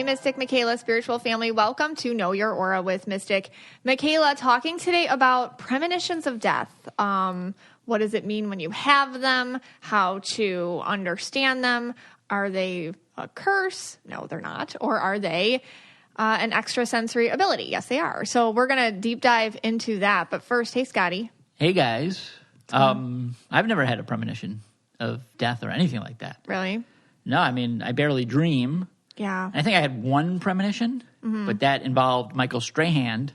family, Mystic Michaela, spiritual family. Welcome to Know Your Aura with Mystic Michaela, talking today about premonitions of death. What does it mean when you have them? How to understand them? Are they a curse? No, they're not. Or are they an extrasensory ability? Yes, they are. So we're going to deep dive into that. But first, hey, Scotty. Hey, guys. I've never had a premonition of death or anything like that. Really? No, I mean, I barely dream. Yeah. I think I had one premonition, but that involved Michael Strahan.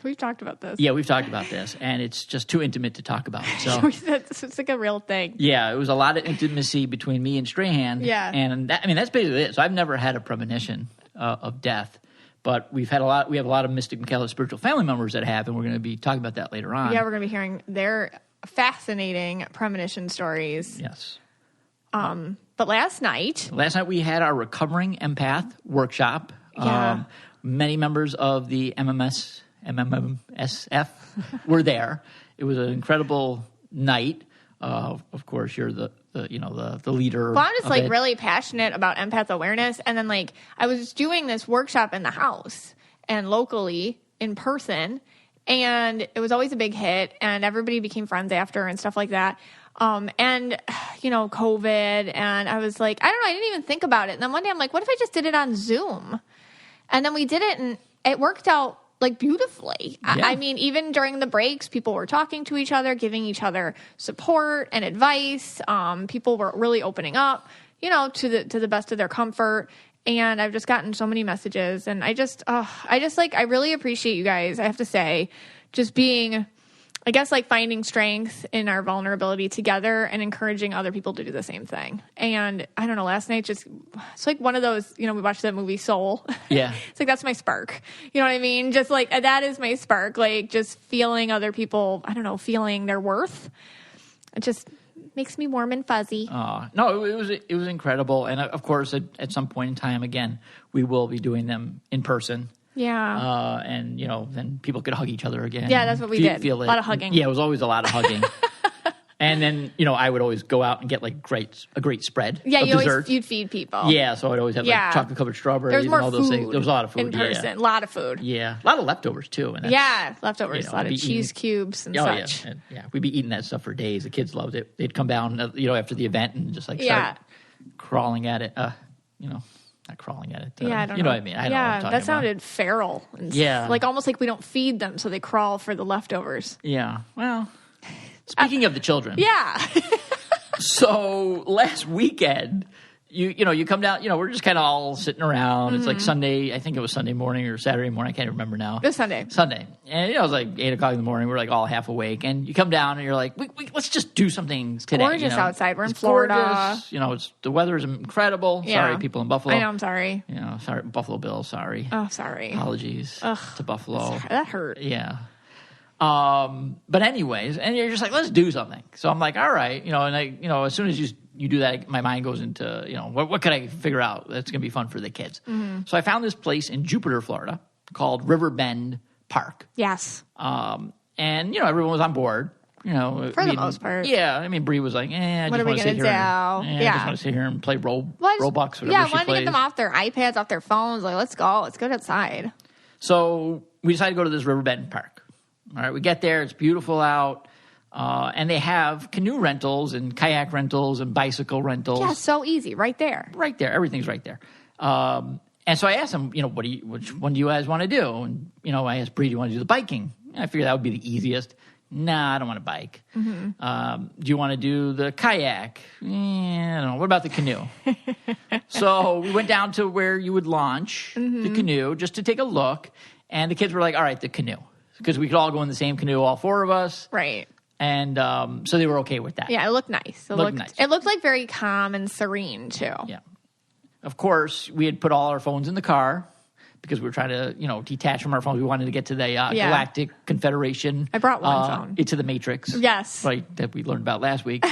We've talked about this. Yeah, we've talked about this, and it's just too intimate to talk about. So it's like a real thing. Yeah, it was a lot of intimacy between me and Strahan. Yeah. And that, I mean, that's basically it. So I've never had a premonition of death, but we have a lot of Mystic Michaela spiritual family members that have, and we're going to be talking about that later on. Yeah, we're going to be hearing their fascinating premonition stories. Yes. But last night we had our Recovering Empath workshop. Yeah. Many members of the MMSF were there. It was an incredible night. Of course, you're the leader. Well, I'm just of it. really passionate about empath awareness, and then I was doing this workshop in the house and locally in person, and it was always a big hit, and everybody became friends after and stuff like that. And COVID, and I was like, I don't know, I didn't even think about it. And then one day I'm like, what if I just did it on Zoom? And then we did it, and it worked out beautifully. Yeah. I mean, even during the breaks, people were talking to each other, giving each other support and advice. People were really opening up, to the best of their comfort. And I've just gotten so many messages, and I really appreciate you guys. I have to say, just being, I guess, finding strength in our vulnerability together and encouraging other people to do the same thing. And I don't know, last night it's one of those, we watched that movie Soul. Yeah. It's that's my spark. You know what I mean? Just that is my spark. Just feeling other people, I don't know, feeling their worth. It just makes me warm and fuzzy. No, it was incredible. And of course, at some point in time, again, we will be doing them in person. Yeah. And, then people could hug each other again. Yeah, that's what we did. Feel it. A lot of hugging. Yeah, it was always a lot of hugging. And then, I would always go out and get a great spread. Yeah, of dessert. you'd feed people. Yeah, so I'd always have chocolate covered strawberries There's more and all those food things. There was a lot of food in person. Yeah. A lot of food. Yeah, a lot of leftovers too. And Leftovers. A lot of cheese cubes and such. Yeah. Yeah, we'd be eating that stuff for days. The kids loved it. They'd come down, after the event and just start crawling at it. Not crawling at it. I don't know. You know what I mean? I don't know what I'm talking that sounded feral. And almost like we don't feed them, so they crawl for the leftovers. Yeah. Well, speaking of the children. Yeah. So last weekend, you come down, we're just kind of all sitting around. It's Sunday, I think it was Sunday morning or Saturday morning. I can't remember now. It was Sunday. And it was 8 o'clock in the morning. We're all half awake. And you come down and you're like, let's just do something today. Gorgeous outside. We're in Florida. Gorgeous. The weather is incredible. Yeah. Sorry, people in Buffalo. I know, I'm sorry. Sorry, Buffalo Bills, sorry. Oh, sorry. Apologies to Buffalo. That hurt. Yeah. But anyways, and you're just let's do something. So I'm all right, and as soon as you do that, my mind goes into, what could I figure out that's going to be fun for the kids? Mm-hmm. So I found this place in Jupiter, Florida called Riverbend Park. Yes. And, everyone was on board, For the most part. Yeah. I mean, Bree was I what are we going to do? I just want to sit here and play Roblox, whatever Yeah, I she wanted to plays. get them off their iPads, off their phones. Let's go. Let's go outside. So we decided to go to this Riverbend Park. All right, we get there. It's beautiful out. And they have canoe rentals and kayak rentals and bicycle rentals. Yeah, so easy. Right there. Right there. Everything's right there. And so I asked them, which one do you guys want to do? And, I asked Bree, do you want to do the biking? And I figured that would be the easiest. Nah, I don't want to bike. Mm-hmm. Do you want to do the kayak? I don't know. What about the canoe? So we went down to where you would launch the canoe just to take a look. And the kids were like, all right, the canoe. Because we could all go in the same canoe, all four of us. Right. And so they were okay with that. Yeah, it looked nice. It looked very calm and serene, too. Yeah. Of course, we had put all our phones in the car because we were trying to, detach from our phones. We wanted to get to the Galactic Confederation. I brought one phone. Into the Matrix. Yes. Right, that we learned about last week.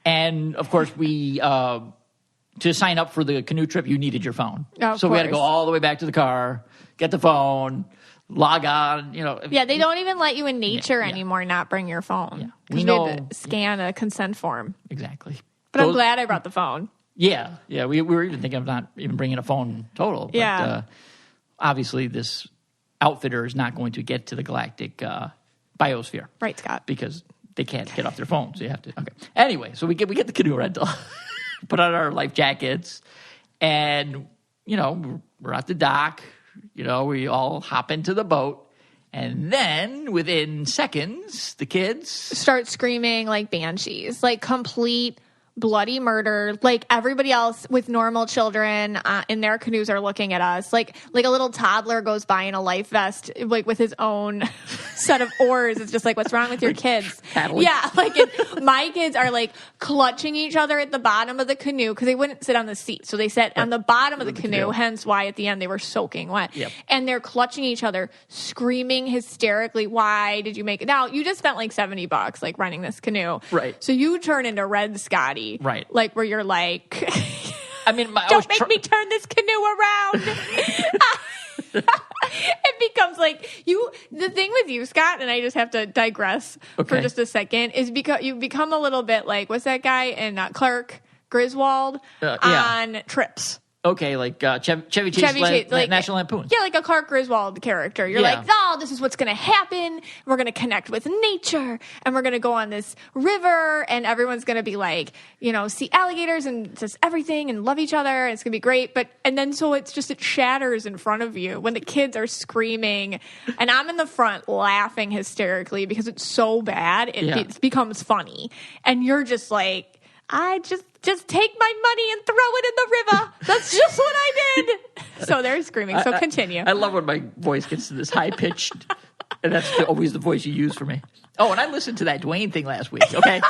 And, of course, we... to sign up for the canoe trip, you needed your phone. So we had to go all the way back to the car, get the phone... log on, Yeah, they don't even let you in nature anymore not bring your phone. Yeah. We had to scan a consent form. Exactly. But I'm glad I brought the phone. Yeah. We were even thinking of not even bringing a phone total. But, Yeah. Obviously, this outfitter is not going to get to the galactic biosphere. Right, Scott. Because they can't get off their phones. So you have to. Okay. Anyway, so we get the canoe rental, put on our life jackets, and, we're at the dock. We all hop into the boat. And then within seconds, the kids start screaming like banshees, like complete bloody murder. Like everybody else with normal children in their canoes are looking at us. Like a little toddler goes by in a life vest, like with his own set of oars. It's just like, what's wrong with your kids? Paddling. Yeah, my kids are like clutching each other at the bottom of the canoe because they wouldn't sit on the seat, so they sat on the bottom of the canoe. Hence why at the end they were soaking wet. Yep. And they're clutching each other, screaming hysterically. Why did you make it? Now you just spent like $70 like renting this canoe, right? So you turn into Red Scotty. Right. Like where you're like, I mean, don't make me turn this canoe around. It becomes like the thing with you, Scott, and I just have to digress for just a second, is because you become a little bit like, what's that guy in Clark Griswold on Trips? Okay, like Chevy Chase, like National Lampoon. Yeah, like a Clark Griswold character. You're like, oh, this is what's going to happen. We're going to connect with nature, and we're going to go on this river, and everyone's going to be like, see alligators and just everything and love each other. And it's going to be great. And then so it shatters in front of you when the kids are screaming, and I'm in the front laughing hysterically because it's so bad. It becomes funny. And you're just like, I just take my money and throw it in the river. That's just what I did. So they're screaming. So continue. I love when my voice gets to this high pitched, and that's always the voice you use for me. Oh, and I listened to that Dwayne thing last week. Okay,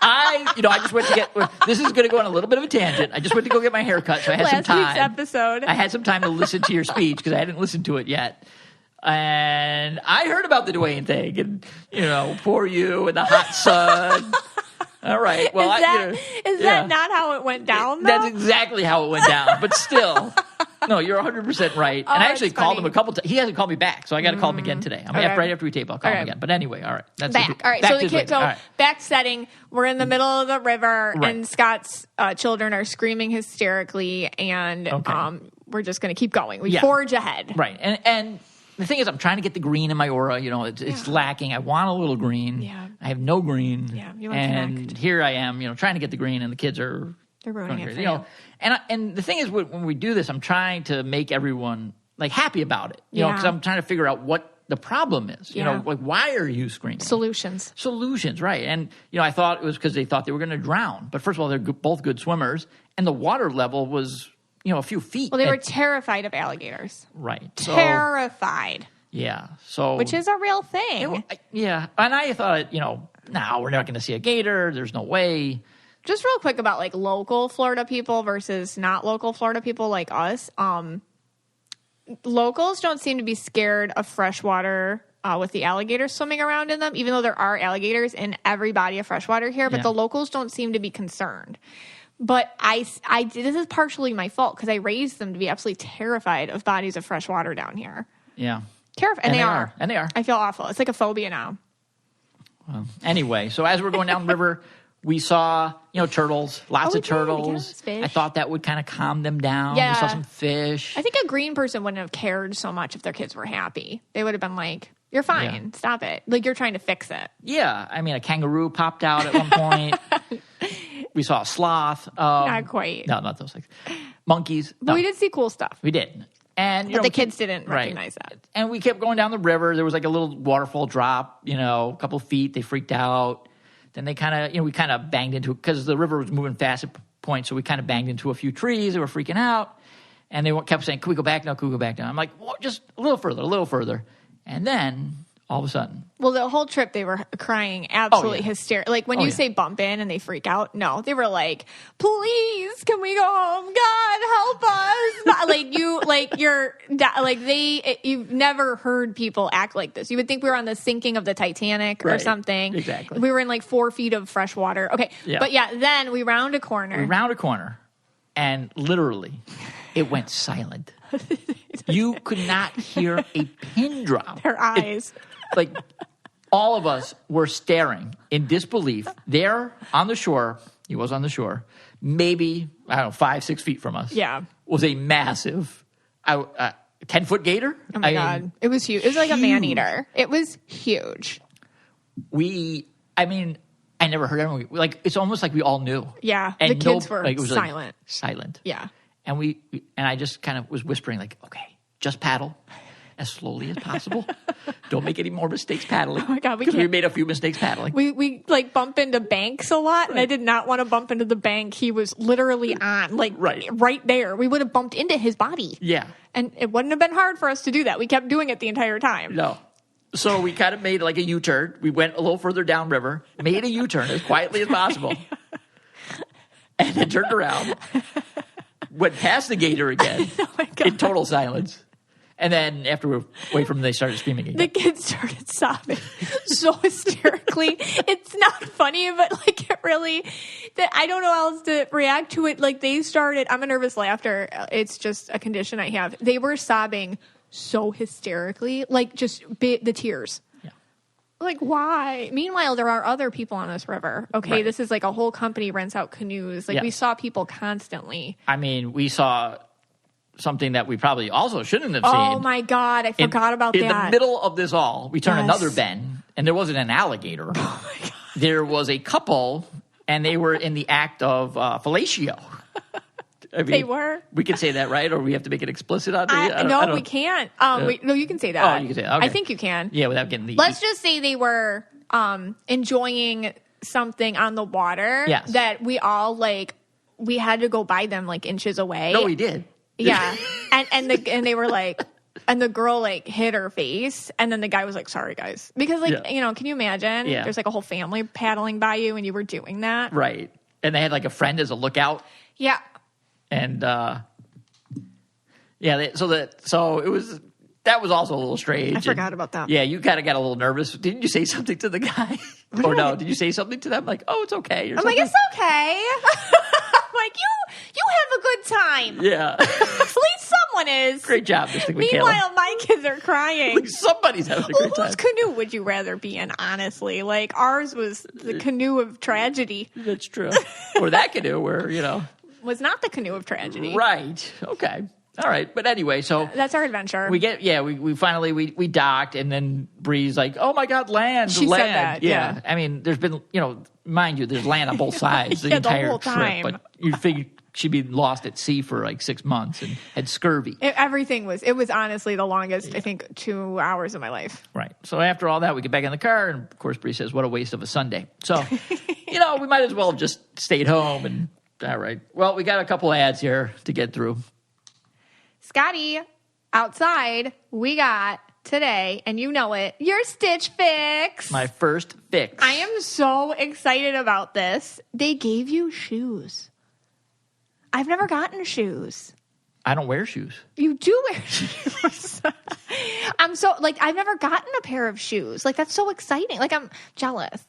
I just went to get. This is going to go on a little bit of a tangent. I just went to go get my hair cut, so I had some time. Last week's episode. I had some time to listen to your speech because I hadn't listened to it yet. And I heard about the Dwayne thing, and poor you in the hot sun. All right. Well, is that not how it went down, though? That's exactly how it went down. But still, no, you're 100% right. And I actually called him a couple times. He hasn't called me back, so I got to call him again today. Right after we tape, I'll call him again. But anyway, all right. That's back. All right. So the kids. Back setting. We're in the middle of the river, and Scott's children are screaming hysterically, and we're just going to keep going. We forge ahead. Right. And the thing is, I'm trying to get the green in my aura. It's lacking. I want a little green. Yeah. I have no green. Yeah. You want and connect. Here I am, trying to get the green, and the kids are ruining it for you. And the thing is, when we do this, I'm trying to make everyone like happy about it. Because I'm trying to figure out what the problem is. Like why are you screaming? Solutions, right? And I thought it was because they thought they were going to drown. But first of all, they're both good swimmers, and the water level was a few feet. Well, they were terrified of alligators. Right. Terrified. Yeah. So, which is a real thing. And I thought, no, we're not going to see a gator. There's no way. Just real quick about like local Florida people versus not local Florida people like us. Locals don't seem to be scared of freshwater with the alligators swimming around in them, even though there are alligators in every body of freshwater here. But the locals don't seem to be concerned. But this is partially my fault because I raised them to be absolutely terrified of bodies of fresh water down here. Yeah. Terrified. And they are. And they are. I feel awful. It's like a phobia now. Well, anyway, so as we're going down the river, we saw, turtles, lots of turtles. Fish. I thought that would kind of calm them down. Yeah. We saw some fish. I think a green person wouldn't have cared so much if their kids were happy. They would have been like, you're fine. Yeah. Stop it. Like, you're trying to fix it. Yeah. I mean, a kangaroo popped out at one point. We saw a sloth. Not quite. No, not those things. Monkeys. But we did see cool stuff. We did. And but the kids didn't recognize that. And we kept going down the river. There was like a little waterfall drop, a couple feet. They freaked out. Then they kind of, we kind of banged into it because the river was moving fast at points. So we kind of banged into a few trees. They were freaking out. And they kept saying, can we go back now? Can we go back now? I'm like, well, just a little further. And then all of a sudden. Well, the whole trip they were crying absolutely hysterical. Like when you say bump in and they freak out, no, they were like, please, can we go home? God, help us. You've never heard people act like this. You would think we were on the sinking of the Titanic or something. Exactly. We were in like 4 feet of fresh water. Okay. Yeah. But then we round a corner. And literally it went silent. You could not hear a pin drop. Their eyes. All of us were staring in disbelief. There on the shore, he was on the shore, maybe, I don't know, 5-6 feet from us. Yeah. Was a massive 10-foot gator. Oh my God. It was huge. It was like a man-eater. It was huge. I never heard anyone. Like, it's almost like we all knew. Yeah. And the kids were it was silent. Silent. Yeah. And I just kind of was whispering, like, okay, just paddle as slowly as possible. Don't make any more mistakes paddling. Oh my God, because we made a few mistakes paddling. We like bump into banks a lot, and I did not want to bump into the bank he was literally on, like right there. We would have bumped into his body. Yeah. And it wouldn't have been hard for us to do that. We kept doing it the entire time. No. So we kind of made like a U-turn. We went a little further downriver, made a U-turn as quietly as possible, and then turned around, went past the gator again in total silence. And then after we were away from them, they started screaming again. The kids started sobbing so hysterically. It's not funny, but like it really, I don't know how else to react to it. Like they started, I'm a nervous laugher. It's just a condition I have. They were sobbing so hysterically, like just the tears. Yeah. Like why? Meanwhile, there are other people on this river. Okay. Right. This is like a whole company rents out canoes. Like we saw people constantly. I mean, we saw something that we probably also shouldn't have seen. Oh my God, I forgot about that. In the middle of this all, we turned another bend, and there wasn't an alligator. Oh my God. There was a couple, and they were in the act of fellatio. I mean, they were? We could say that, right? Or we have to make it explicit on the... No, we can't. No, you can say that. Oh, you can say that. Okay. I think you can. Yeah, without getting the... Let's just say they were enjoying something on the water that we all, like, we had to go by them, like, inches away. No, we did. Yeah. and they were like, and the girl like hit her face, and then the guy was like, sorry guys. Because like, you know, can you imagine? Yeah. There's like a whole family paddling by you and you were doing that. Right. And they had like a friend as a lookout. Yeah. And so it was, that was also a little strange. I forgot about that. Yeah, you kind of got a little nervous. Didn't you say something to the guy? Or no, did you say something to them? Like, oh, it's okay. Or I'm something? like, it's okay. I'm like, you have a good time. Yeah. At least someone is. Great job, Mr. Michaela. Meanwhile, my kids are crying. Like somebody's having a great time. Whose canoe would you rather be in, honestly? Like, ours was the canoe of tragedy. That's true. Or that canoe where, you know. Was not the canoe of tragedy. Right. Okay. All right. But anyway, so. That's our adventure. We finally, we docked, and then Bree's like, oh my God, land. She said that. Yeah. I mean, there's been, you know, mind you, there's land on both sides the entire the whole time. trip. But you figure she'd be lost at sea for like 6 months and had scurvy. It was honestly the longest, I think, 2 hours of my life. Right. So after all that, we get back in the car, and of course, Bree says, what a waste of a Sunday. So, you know, we might as well have just stayed home. And all right. Well, we got a couple ads here to get through. Scotty, outside, we got today, and you know it, your Stitch Fix. My first fix. I am so excited about this. They gave you shoes. I've never gotten shoes. I don't wear shoes. You do wear shoes. I've never gotten a pair of shoes. Like, that's so exciting. Like, I'm jealous.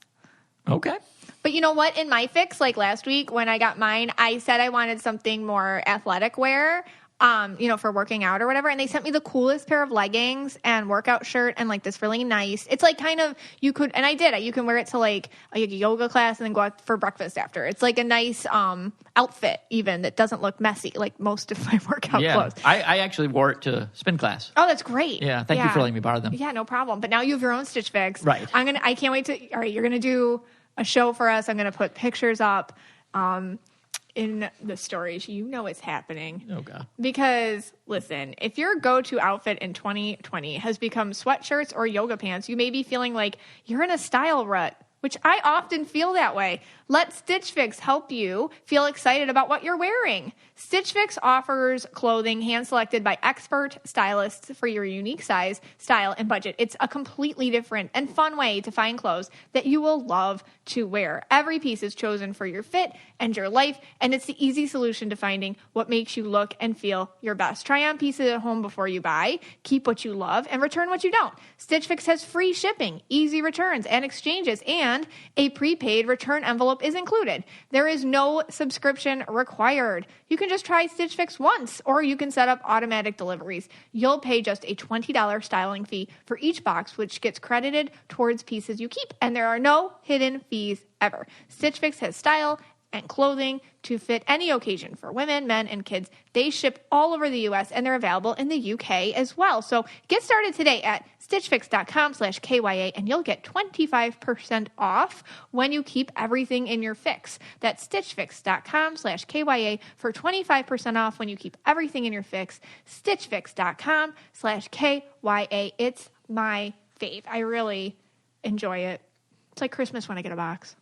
Okay. But you know what? In my fix, like last week when I got mine, I said I wanted something more athletic wear. You know, for working out or whatever. And they sent me the coolest pair of leggings and workout shirt and like this really nice, it's like kind of, you could, and I did, you can wear it to like a yoga class and then go out for breakfast after. It's like a nice outfit even that doesn't look messy like most of my workout clothes. I actually wore it to spin class. Oh, that's great. Yeah. Thank you for letting me borrow them. Yeah, no problem. But now you have your own Stitch Fix. Right. I can't wait to, all right, you're going to do a show for us. I'm going to put pictures up. In the stories, you know it's happening. Oh, God. Because, listen, if your go-to outfit in 2020 has become sweatshirts or yoga pants, you may be feeling like you're in a style rut, which I often feel that way. Let Stitch Fix help you feel excited about what you're wearing. Stitch Fix offers clothing hand-selected by expert stylists for your unique size, style, and budget. It's a completely different and fun way to find clothes that you will love to wear. Every piece is chosen for your fit and your life, and it's the easy solution to finding what makes you look and feel your best. Try on pieces at home before you buy, keep what you love, and return what you don't. Stitch Fix has free shipping, easy returns and exchanges, and and a prepaid return envelope is included. There is no subscription required. You can just try Stitch Fix once, or you can set up automatic deliveries. You'll pay just a $20 styling fee for each box, which gets credited towards pieces you keep, and there are no hidden fees ever. Stitch Fix has style and clothing to fit any occasion for women, men, and kids. They ship all over the U.S. and they're available in the UK as well. So get started today at stitchfix.com/KYA and you'll get 25% off when you keep everything in your fix. That's stitchfix.com/KYA for 25% off when you keep everything in your fix. Stitchfix.com/KYA. It's my fave. I really enjoy it. It's like Christmas when I get a box.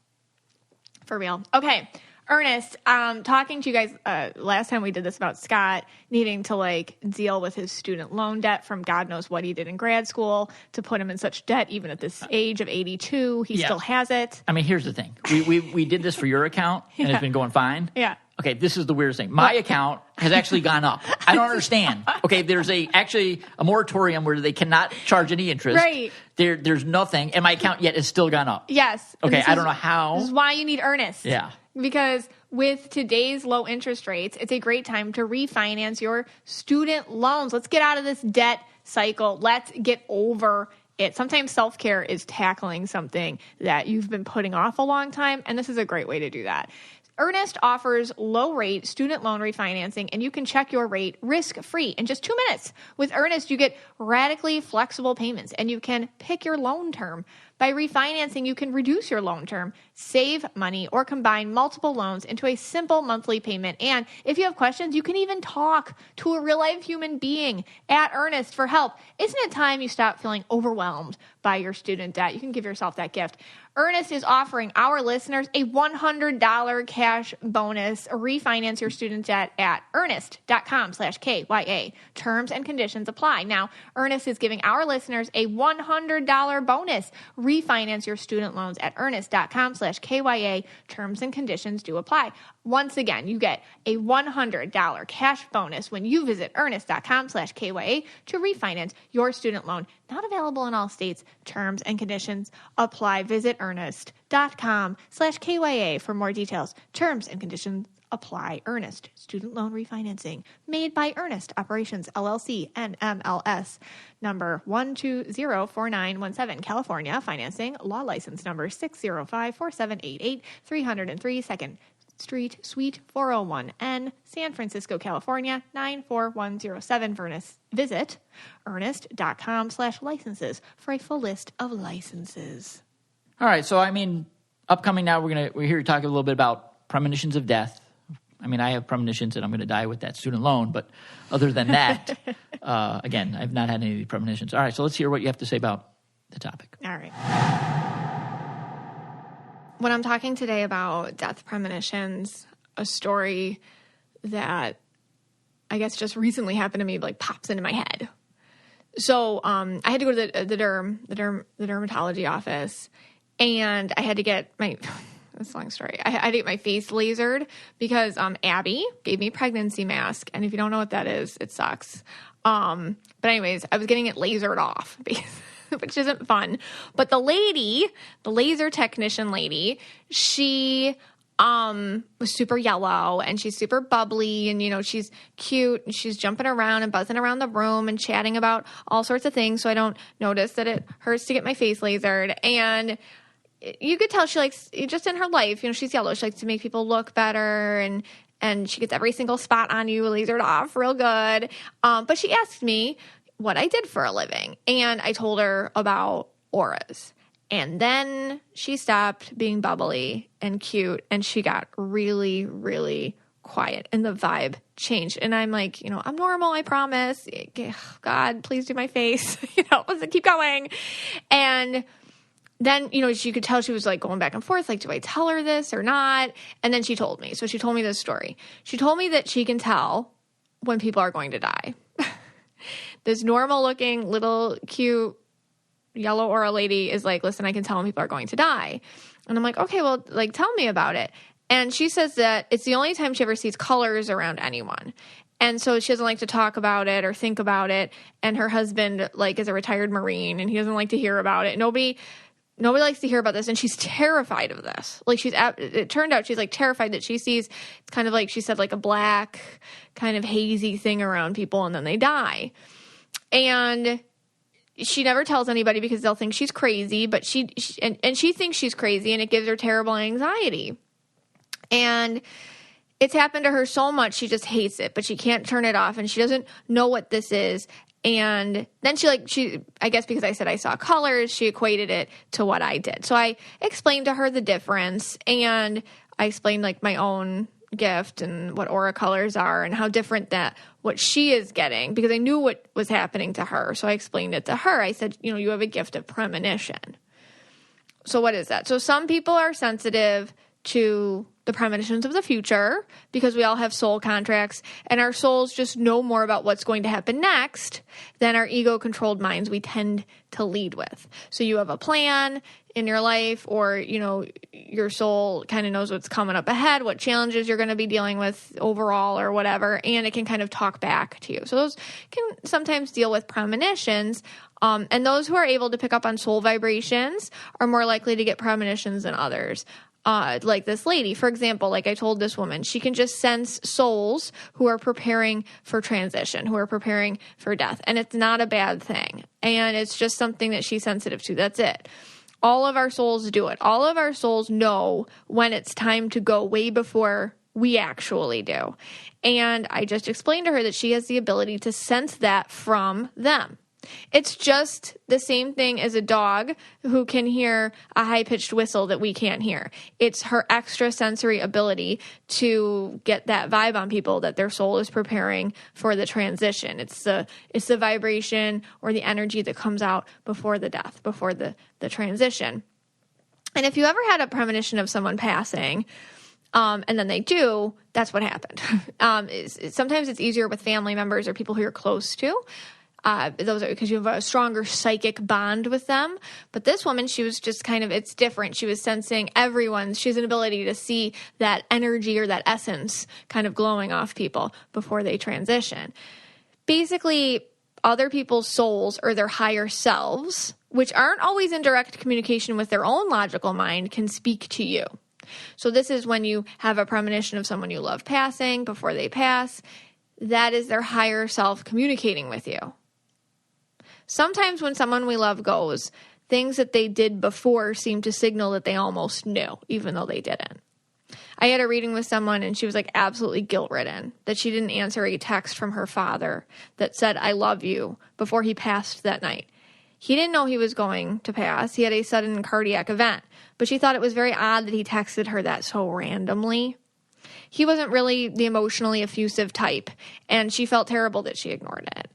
For real. Okay, Earnest, talking to you guys last time we did this about Scott needing to like deal with his student loan debt from God knows what he did in grad school to put him in such debt even at this age of 82. He still has it. I mean, here's the thing. We did this for your account and it's been going fine. Yeah. Okay, this is the weirdest thing. My account has actually gone up. I don't understand. Okay, there's actually a moratorium where they cannot charge any interest. Right. There's nothing, and my account yet has still gone up. Yes. Okay, I don't know how. This is why you need Earnest. Yeah. Because with today's low interest rates, it's a great time to refinance your student loans. Let's get out of this debt cycle. Let's get over it. Sometimes self-care is tackling something that you've been putting off a long time, and this is a great way to do that. Earnest offers low-rate student loan refinancing, and you can check your rate risk-free in just 2 minutes. With Earnest, you get radically flexible payments, and you can pick your loan term. By refinancing, you can reduce your loan term, save money, or combine multiple loans into a simple monthly payment. And if you have questions, you can even talk to a real-life human being at Earnest for help. Isn't it time you stop feeling overwhelmed by your student debt? You can give yourself that gift. Earnest is offering our listeners a $100 cash bonus. Refinance your student debt at earnest.com/KYA. Terms and conditions apply. Now, Earnest is giving our listeners a $100 bonus. Refinance your student loans at earnest.com/KYA. Terms and conditions do apply. Once again, you get a $100 cash bonus when you visit earnest.com/KYA to refinance your student loan. Not available in all states. Terms and conditions apply. Visit earnest.com/KYA for more details. Terms and conditions apply. Earnest student loan refinancing made by Earnest Operations LLC, NMLS number 1204917, California. Financing law license number 6054788, 303 2nd Street, Suite 401N, San Francisco, California, 94107. Visit earnest.com/licenses for a full list of licenses. All right, so I mean, upcoming now, we're here to talk a little bit about premonitions of death. I mean, I have premonitions that I'm going to die with that student loan, but other than that, again, I've not had any of these premonitions. All right, so let's hear what you have to say about the topic. All right. When I'm talking today about death premonitions, a story that I guess just recently happened to me like pops into my head. So I had to go to the dermatology office, and I had to get my that's a long story. I had to get my face lasered because Abby gave me a pregnancy mask, and if you don't know what that is, it sucks. But anyways, I was getting it lasered off which isn't fun. But the laser technician lady, she was super yellow and she's super bubbly and, you know, she's cute and she's jumping around and buzzing around the room and chatting about all sorts of things so I don't notice that it hurts to get my face lasered. And you could tell she likes, just in her life, you know, she's yellow. She likes to make people look better and she gets every single spot on you lasered off real good. But she asked me what I did for a living. And I told her about auras. And then she stopped being bubbly and cute and she got really, really quiet and the vibe changed. And I'm like, you know, I'm normal, I promise. God, please do my face. You know, keep going. And then, you know, you could tell she was like going back and forth, like, do I tell her this or not? And then she told me. So she told me this story. She told me that she can tell when people are going to die. This normal looking little cute yellow aura lady is like, listen, I can tell when people are going to die. And I'm like, okay, well, like, tell me about it. And she says that it's the only time she ever sees colors around anyone. And so she doesn't like to talk about it or think about it. And her husband, like, is a retired Marine and he doesn't like to hear about it. Nobody nobody likes to hear about this. And she's terrified of this. Like it turned out she's like terrified that she sees, it's kind of like she said, like a black kind of hazy thing around people and then they die. And she never tells anybody because they'll think she's crazy, but she thinks she's crazy and it gives her terrible anxiety. And it's happened to her so much, she just hates it, but she can't turn it off and she doesn't know what this is. And then I guess because I said I saw colors, she equated it to what I did. So I explained to her the difference, and I explained like my own gift and what aura colors are and how different that what she is getting, because I knew what was happening to her. So I explained it to her. I said, you have a gift of premonition. So what is that? So some people are sensitive to the premonitions of the future because we all have soul contracts and our souls just know more about what's going to happen next than our ego-controlled minds we tend to lead with. So you have a plan in your life, or, your soul kind of knows what's coming up ahead, what challenges you're going to be dealing with overall or whatever, and it can kind of talk back to you. So those can sometimes deal with premonitions. And those who are able to pick up on soul vibrations are more likely to get premonitions than others. Like this lady, for example, like I told this woman, she can just sense souls who are preparing for transition, who are preparing for death. And it's not a bad thing. And it's just something that she's sensitive to. That's it. All of our souls do it. All of our souls know when it's time to go way before we actually do. And I just explained to her that she has the ability to sense that from them. It's just the same thing as a dog who can hear a high-pitched whistle that we can't hear. It's her extrasensory ability to get that vibe on people that their soul is preparing for the transition. It's the vibration or the energy that comes out before the death, before the transition. And if you ever had a premonition of someone passing, and then they do, that's what happened. Sometimes it's easier with family members or people who you're close to. Those are because you have a stronger psychic bond with them. But this woman, she was just it's different. She was sensing she has an ability to see that energy or that essence kind of glowing off people before they transition. Basically, other people's souls or their higher selves, which aren't always in direct communication with their own logical mind, can speak to you. So this is when you have a premonition of someone you love passing before they pass. That is their higher self communicating with you. Sometimes when someone we love goes, things that they did before seem to signal that they almost knew, even though they didn't. I had a reading with someone and she was like absolutely guilt-ridden that she didn't answer a text from her father that said, "I love you," before he passed that night. He didn't know he was going to pass. He had a sudden cardiac event, but she thought it was very odd that he texted her that so randomly. He wasn't really the emotionally effusive type, and she felt terrible that she ignored it,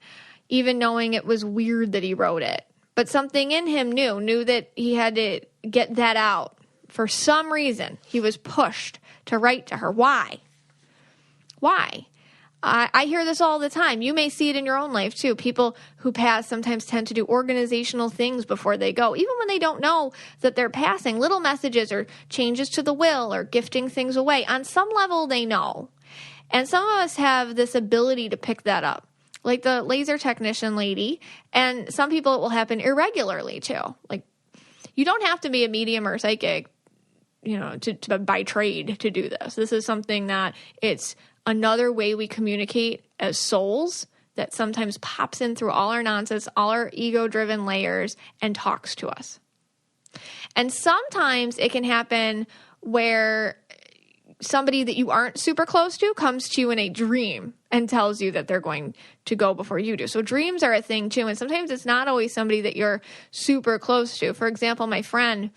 even knowing it was weird that he wrote it. But something in him knew that he had to get that out. For some reason, he was pushed to write to her. Why? I hear this all the time. You may see it in your own life too. People who pass sometimes tend to do organizational things before they go, even when they don't know that they're passing. Little messages or changes to the will or gifting things away. On some level, they know. And some of us have this ability to pick that up, like the laser technician lady. And some people, it will happen irregularly too. Like, you don't have to be a medium or psychic, to by trade to do this. This is something that it's another way we communicate as souls that sometimes pops in through all our nonsense, all our ego-driven layers, and talks to us. And sometimes it can happen where somebody that you aren't super close to comes to you in a dream and tells you that they're going to go before you do. So dreams are a thing too, and sometimes it's not always somebody that you're super close to. For example, my friend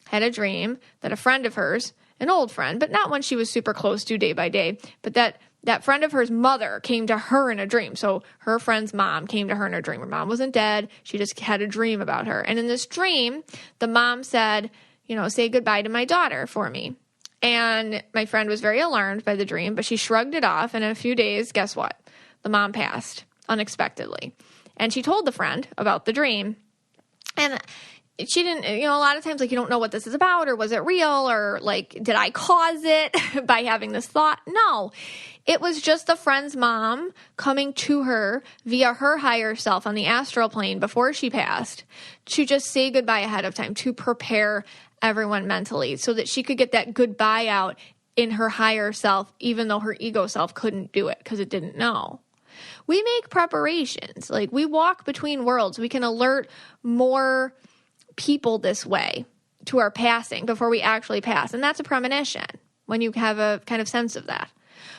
had a dream that a friend of hers, an old friend, but not one she was super close to day by day, but that friend of hers mother came to her in a dream. So her friend's mom came to her in a dream. Her mom wasn't dead. She just had a dream about her. And in this dream, the mom said, "Say goodbye to my daughter for me." And my friend was very alarmed by the dream, but she shrugged it off. And in a few days, guess what? The mom passed unexpectedly. And she told the friend about the dream. And she didn't, a lot of times, like, you don't know what this is about, or was it real, or like, did I cause it by having this thought? No, it was just a friend's mom coming to her via her higher self on the astral plane before she passed to just say goodbye ahead of time, to prepare everyone mentally so that she could get that goodbye out in her higher self, even though her ego self couldn't do it because it didn't know. We make preparations. Like, we walk between worlds. We can alert more people this way to our passing before we actually pass. And that's a premonition when you have a kind of sense of that.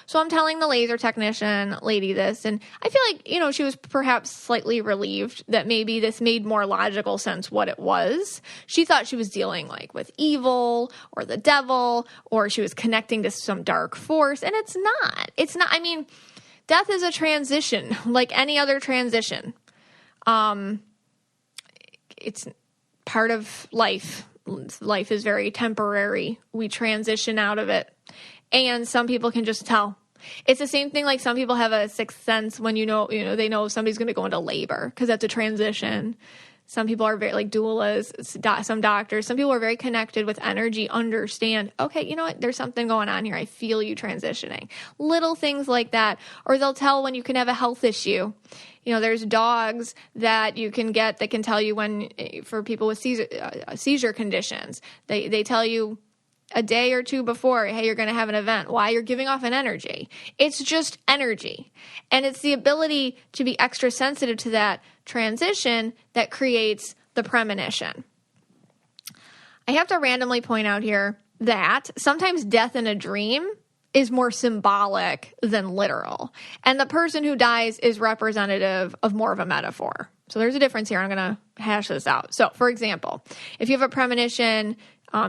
So I'm telling the laser technician lady this, and I feel like, she was perhaps slightly relieved that maybe this made more logical sense what it was. She thought she was dealing like with evil or the devil, or she was connecting to some dark force, and it's not. It's not. I mean, death is a transition like any other transition. It's part of life. Life is very temporary. We transition out of it. And some people can just tell. It's the same thing, like some people have a sixth sense when they know somebody's going to go into labor because that's a transition. Some people are very, like doulas, some doctors, some people are very connected with energy, understand, okay, you know what, there's something going on here. I feel you transitioning. Little things like that. Or they'll tell when you can have a health issue. There's dogs that you can get that can tell you when, for people with seizure conditions, they tell you a day or two before, hey, you're going to have an event. Why? You're giving off an energy. It's just energy. And it's the ability to be extra sensitive to that transition that creates the premonition. I have to randomly point out here that sometimes death in a dream is more symbolic than literal. And the person who dies is representative of more of a metaphor. So there's a difference here. I'm going to hash this out. So, for example, if you have a premonition,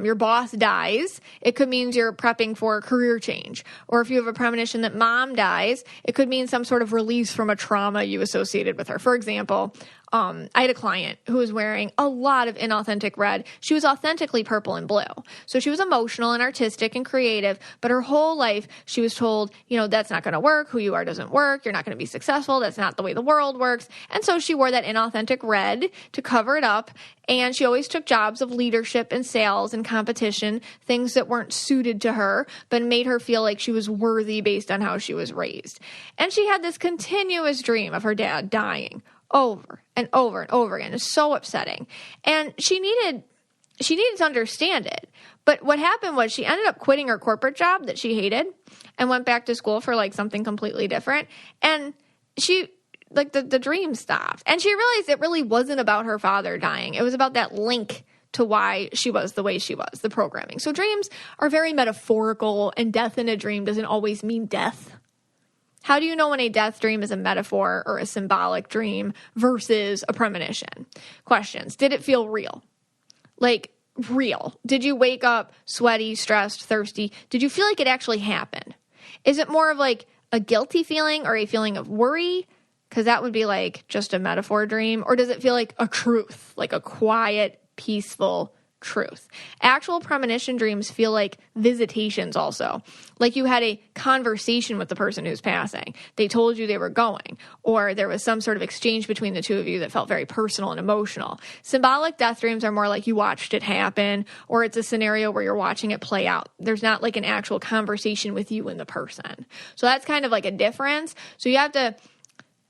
your boss dies, it could mean you're prepping for a career change. Or if you have a premonition that mom dies, it could mean some sort of release from a trauma you associated with her. For example, I had a client who was wearing a lot of inauthentic red. She was authentically purple and blue. So she was emotional and artistic and creative, but her whole life she was told, that's not going to work. Who you are doesn't work. You're not going to be successful. That's not the way the world works. And so she wore that inauthentic red to cover it up. And she always took jobs of leadership and sales and competition, things that weren't suited to her, but made her feel like she was worthy based on how she was raised. And she had this continuous dream of her dad dying over and over and over again. It's so upsetting. And she needed to understand it. But what happened was she ended up quitting her corporate job that she hated and went back to school for like something completely different. And she, like, the dream stopped. And she realized it really wasn't about her father dying. It was about that link to why she was the way she was, the programming. So dreams are very metaphorical, and death in a dream doesn't always mean death. How do you know when a death dream is a metaphor or a symbolic dream versus a premonition? Questions. Did it feel real? Like, real. Did you wake up sweaty, stressed, thirsty? Did you feel like it actually happened? Is it more of like a guilty feeling or a feeling of worry? Because that would be like just a metaphor dream. Or does it feel like a truth, like a quiet, peaceful truth? Actual premonition dreams feel like visitations also. Like you had a conversation with the person who's passing. They told you they were going, or there was some sort of exchange between the two of you that felt very personal and emotional. Symbolic death dreams are more like you watched it happen, or it's a scenario where you're watching it play out. There's not like an actual conversation with you and the person. So that's kind of like a difference. So you have to,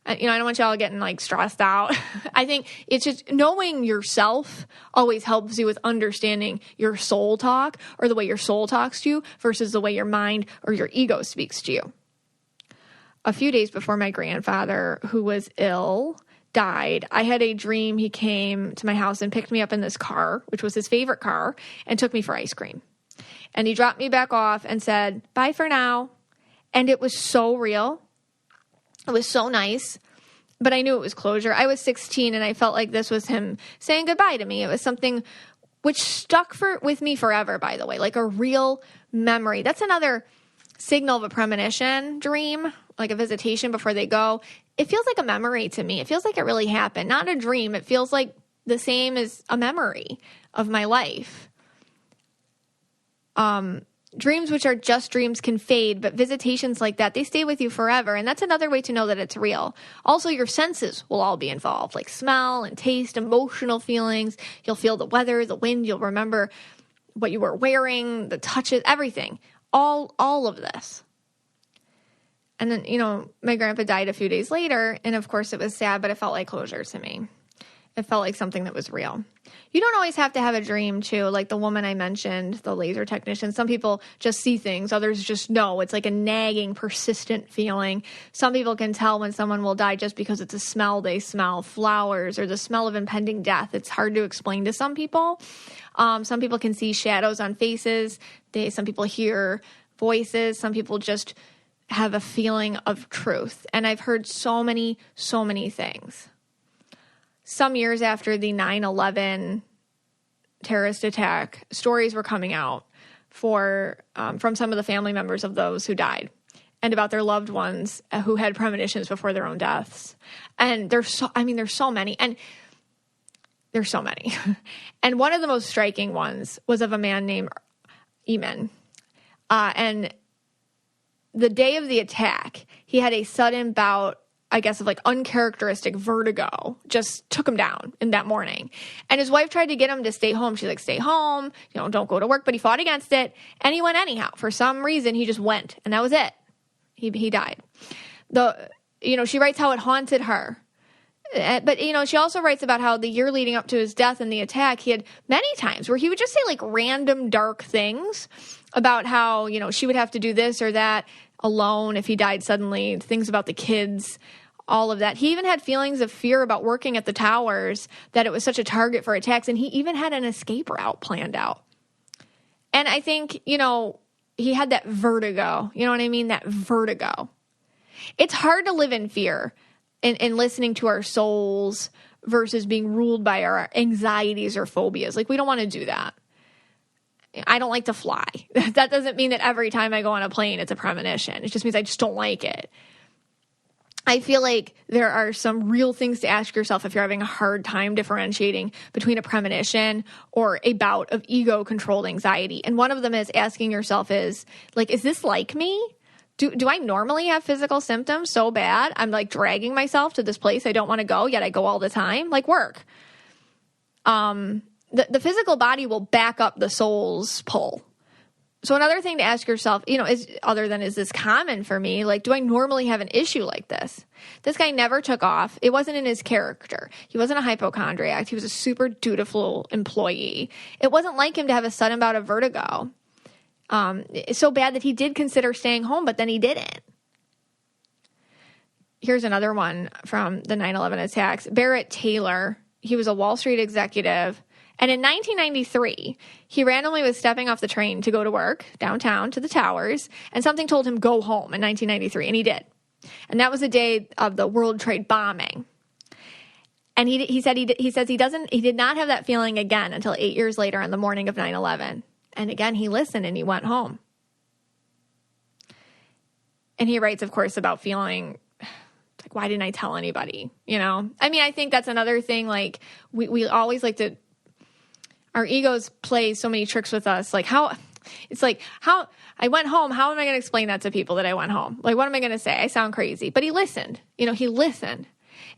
I don't want y'all getting like stressed out. I think it's just knowing yourself always helps you with understanding your soul talk, or the way your soul talks to you versus the way your mind or your ego speaks to you. A few days before my grandfather, who was ill, died, I had a dream. He came to my house and picked me up in this car, which was his favorite car, and took me for ice cream. And he dropped me back off and said, "Bye for now." And it was so real. It was so nice, but I knew it was closure. I was 16, and I felt like this was him saying goodbye to me. It was something which stuck with me forever, by the way, like a real memory. That's another signal of a premonition dream, like a visitation before they go. It feels like a memory to me. It feels like it really happened, not a dream. It feels like the same as a memory of my life. Dreams which are just dreams can fade, but visitations like that, they stay with you forever. And that's another way to know that it's real. Also, your senses will all be involved, like smell and taste, emotional feelings. You'll feel the weather, the wind. You'll remember what you were wearing, the touches, everything. All of this. And then, my grandpa died a few days later. And of course, it was sad, but it felt like closure to me. It felt like something that was real. You don't always have to have a dream, too. Like the woman I mentioned, the laser technician. Some people just see things. Others just know. It's like a nagging, persistent feeling. Some people can tell when someone will die just because it's a smell they smell, flowers, or the smell of impending death. It's hard to explain to some people. Some people can see shadows on faces. Some people hear voices. Some people just have a feeling of truth. And I've heard so many things. Some years after the 9/11 terrorist attack, stories were coming out from some of the family members of those who died and about their loved ones who had premonitions before their own deaths. And there's so many. And there's so many. And one of the most striking ones was of a man named Omen. And the day of the attack, he had a sudden bout, I guess, of like uncharacteristic vertigo, just took him down in that morning. And his wife tried to get him to stay home. She's like, stay home, don't go to work. But he fought against it. And he went anyhow. For some reason, he just went. And that was it. He died. She writes how it haunted her. But, she also writes about how the year leading up to his death and the attack, he had many times where he would just say like random dark things about how, she would have to do this or that alone if he died suddenly, things about the kids, all of that. He even had feelings of fear about working at the towers, that it was such a target for attacks, and he even had an escape route planned out. And I think, he had that vertigo. You know what I mean? That vertigo. It's hard to live in fear and listening to our souls versus being ruled by our anxieties or phobias. Like, we don't want to do that. I don't like to fly. That doesn't mean that every time I go on a plane, it's a premonition. It just means I just don't like it. I feel like there are some real things to ask yourself if you're having a hard time differentiating between a premonition or a bout of ego-controlled anxiety. And one of them is asking yourself is this like me? Do I normally have physical symptoms so bad I'm like dragging myself to this place I don't want to go, yet I go all the time? Like work. The physical body will back up the soul's pull. So another thing to ask yourself, is this common for me? Like, do I normally have an issue like this? This guy never took off. It wasn't in his character. He wasn't a hypochondriac. He was a super dutiful employee. It wasn't like him to have a sudden bout of vertigo. It's so bad that he did consider staying home, but then he didn't. Here's another one from the 9/11 attacks. Barrett Taylor, he was a Wall Street executive. And in 1993, he randomly was stepping off the train to go to work downtown to the towers, and something told him go home in 1993, and he did. And that was the day of the World Trade bombing. And he did not have that feeling again until 8 years later on the morning of 9/11. And again, he listened and he went home. And he writes, of course, about feeling like, why didn't I tell anybody? I think that's another thing. Like we always like to, our egos play so many tricks with us. Like how I went home. How am I going to explain that to people that I went home? Like, what am I going to say? I sound crazy. But he listened. He listened.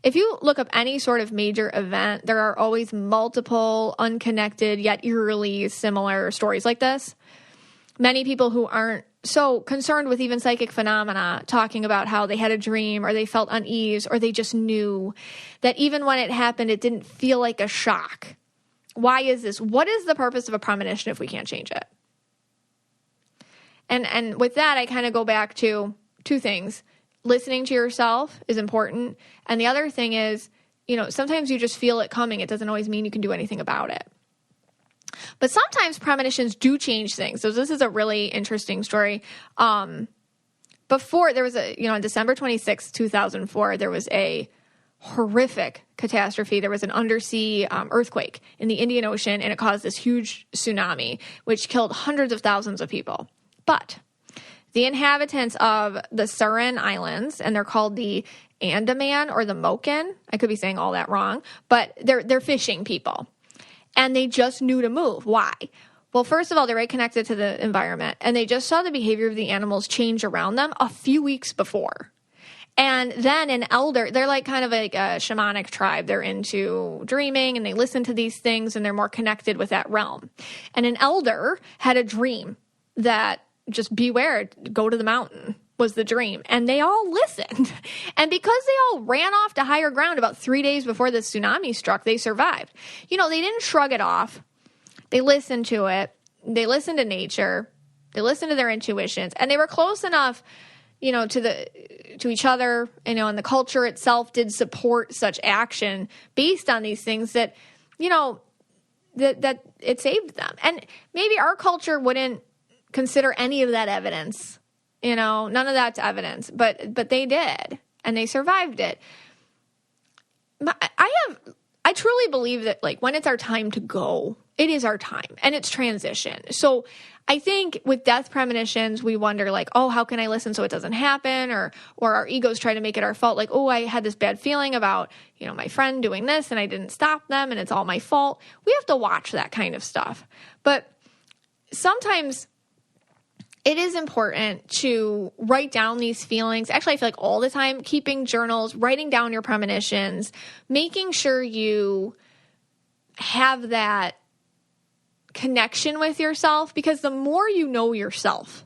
If you look up any sort of major event, there are always multiple unconnected yet eerily similar stories like this. Many people who aren't so concerned with even psychic phenomena talking about how they had a dream or they felt unease or they just knew that even when it happened, it didn't feel like a shock. Why is this? What is the purpose of a premonition if we can't change it? And with that, I kind of go back to two things. Listening to yourself is important. And the other thing is, sometimes you just feel it coming. It doesn't always mean you can do anything about it. But sometimes premonitions do change things. So this is a really interesting story. Before there was on December 26, 2004, there was a horrific catastrophe. There was an undersea earthquake in the Indian Ocean, and it caused this huge tsunami, which killed hundreds of thousands of people. But the inhabitants of the Surin Islands, and they're called the Andaman or the Moken, I could be saying all that wrong, but they're fishing people. And they just knew to move. Why? Well, first of all, they're very connected to the environment, and they just saw the behavior of the animals change around them a few weeks before. And then an elder, they're like kind of like a shamanic tribe. They're into dreaming and they listen to these things and they're more connected with that realm. And an elder had a dream that just beware, go to the mountain was the dream. And they all listened. And because they all ran off to higher ground about 3 days before the tsunami struck, they survived. You know, they didn't shrug it off. They listened to it. They listened to nature. They listened to their intuitions. And they were close enough, you know, to each other, you know, and the culture itself did support such action based on these things that, you know, that it saved them. And maybe our culture wouldn't consider any of that evidence, you know, none of that's evidence, but they did, and they survived it. I truly believe that, like, when it's our time to go, it is our time, and it's transition. So I think with death premonitions, we wonder, like, oh, how can I listen so it doesn't happen? Or our egos try to make it our fault. Like, oh, I had this bad feeling about, you know, my friend doing this and I didn't stop them and it's all my fault. We have to watch that kind of stuff. But sometimes it is important to write down these feelings. Actually, I feel like all the time, keeping journals, writing down your premonitions, making sure you have that connection with yourself, because the more you know yourself,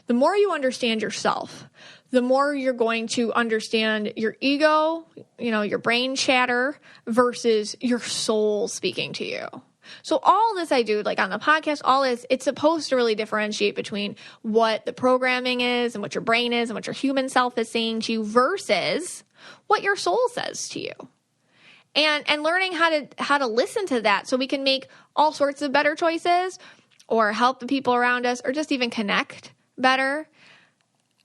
the more you understand yourself, the more you're going to understand your ego, you know, your brain chatter versus your soul speaking to you. So all this I do, like on the podcast, all this, it's supposed to really differentiate between what the programming is and what your brain is and what your human self is saying to you versus what your soul says to you. And learning how to listen to that so we can make all sorts of better choices or help the people around us or just even connect better.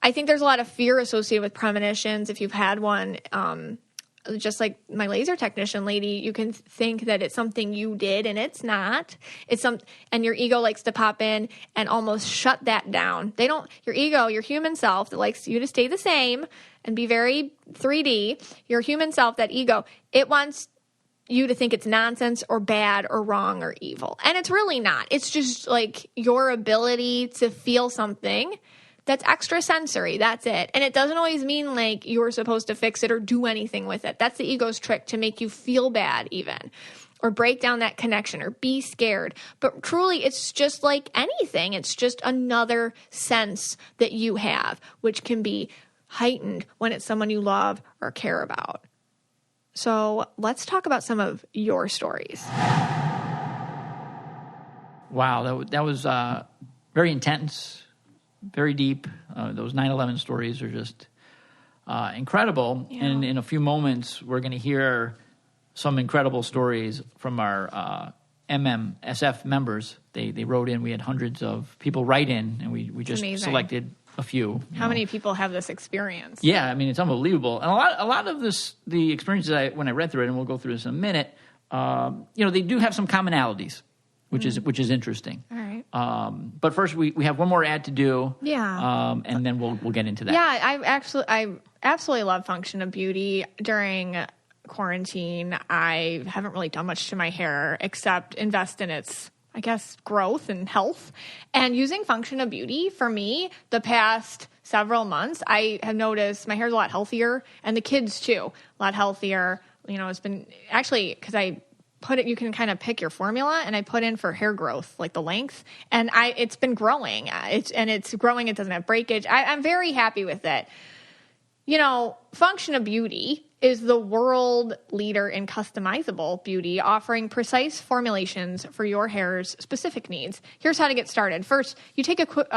I think there's a lot of fear associated with premonitions. If you've had one, just like my laser technician lady, you can think that it's something you did and it's not. And your ego likes to pop in and almost shut that down. Your ego, your human self that likes you to stay the same and be very 3D, your human self, that ego, it wants you to think it's nonsense or bad or wrong or evil. And it's really not. It's just like your ability to feel something that's extrasensory. That's it. And it doesn't always mean like you're supposed to fix it or do anything with it. That's the ego's trick, to make you feel bad even, or break down that connection or be scared. But truly, it's just like anything. It's just another sense that you have, which can be heightened when it's someone you love or care about. So let's talk about some of your stories. Wow, that was very intense, very deep. Those 9/11 stories are just incredible. Yeah. And in a few moments, we're going to hear some incredible stories from our MMSF members. They wrote in. We had hundreds of people write in, and we just selected a few. How many people have this experience? Yeah, I mean, it's unbelievable. And a lot of this, the experiences when I read through it, and we'll go through this in a minute, they do have some commonalities, which is interesting. All right. But first, we have one more ad to do. Yeah. And then we'll get into that. Yeah, I absolutely love Function of Beauty. During quarantine, I haven't really done much to my hair except invest in its, I guess, growth and health. And using Function of Beauty, for me, the past several months, I have noticed my hair's a lot healthier, and the kids too, a lot healthier. You know, it's been actually, because I put it, you can kind of pick your formula, and I put in for hair growth, like the length, and it's been growing. It's growing. It doesn't have breakage. I'm very happy with it. You know, Function of Beauty is the world leader in customizable beauty, offering precise formulations for your hair's specific needs. Here's how to get started. First, you take a quick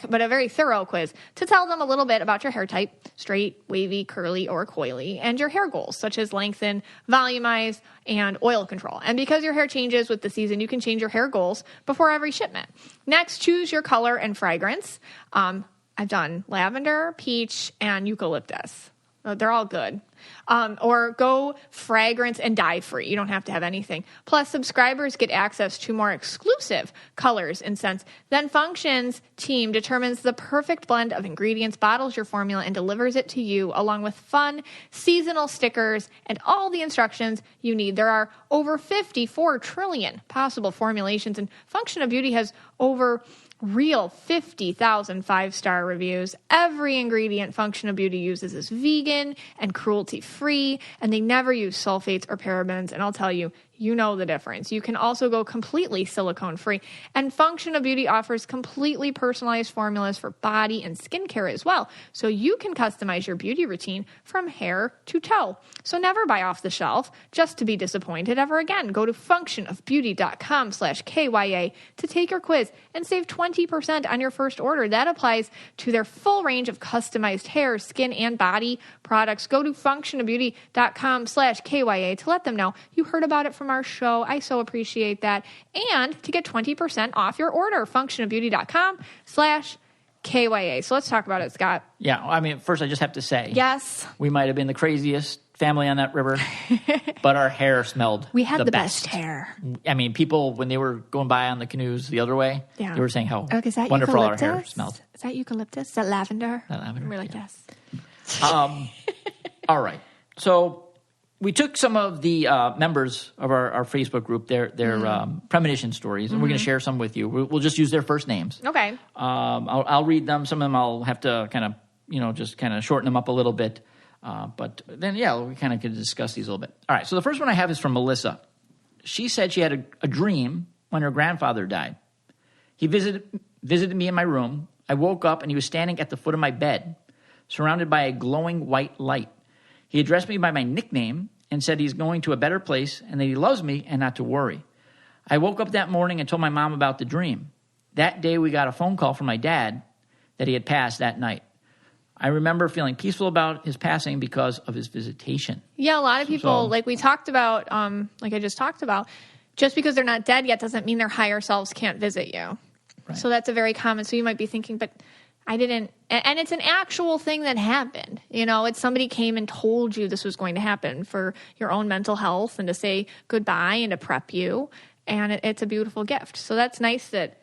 but a very thorough quiz to tell them a little bit about your hair type, straight, wavy, curly, or coily, and your hair goals, such as lengthen, volumize, and oil control. And because your hair changes with the season, you can change your hair goals before every shipment. Next, choose your color and fragrance. I've done lavender, peach, and eucalyptus. They're all good. Or go fragrance and dye free. You don't have to have anything. Plus, subscribers get access to more exclusive colors and scents. Then Functions team determines the perfect blend of ingredients, bottles your formula, and delivers it to you along with fun seasonal stickers and all the instructions you need. There are over 54 trillion possible formulations, and Function of Beauty has over real 50,000 5-star reviews. Every ingredient Function of Beauty uses is vegan and cruelty-free, and they never use sulfates or parabens, and I'll tell you, you know the difference. You can also go completely silicone-free, and Function of Beauty offers completely personalized formulas for body and skincare as well, so you can customize your beauty routine from hair to toe. So never buy off the shelf just to be disappointed ever again. Go to functionofbeauty.com/KYA to take your quiz and save 20% on your first order. That applies to their full range of customized hair, skin, and body products. Go to functionofbeauty.com/KYA to let them know you heard about it from our show. I so appreciate that. And to get 20% off your order, functionofbeauty.com/KYA. So let's talk about it, Scott. Yeah, I mean, first I just have to say, yes, we might have been the craziest family on that river, but our hair smelled We had the best hair. I mean, people, when they were going by on the canoes the other way, they were saying how is that wonderful eucalyptus? our hair smelled. Is that eucalyptus? Is that lavender? Lavender. We're like, yes. All right. So we took some of the members of our Facebook group, their premonition stories, and we're going to share some with you. We'll just use their first names. Okay. I'll read them. Some of them I'll have to kind of, just kind of shorten them up a little bit. But then, we kind of could discuss these a little bit. All right. So the first one I have is from Melissa. She said she had a dream when her grandfather died. He visited me in my room. I woke up and he was standing at the foot of my bed, surrounded by a glowing white light. He addressed me by my nickname and said he's going to a better place and that he loves me and not to worry. I woke up that morning and told my mom about the dream. That day we got a phone call from my dad that he had passed that night. I remember feeling peaceful about his passing because of his visitation. Yeah, a lot of people, like we talked about, like I just talked about, just because they're not dead yet doesn't mean their higher selves can't visit you. Right. So that's a very common, so you might be thinking, but I didn't, and it's an actual thing that happened. It's somebody came and told you this was going to happen for your own mental health and to say goodbye and to prep you. And it's a beautiful gift. So that's nice that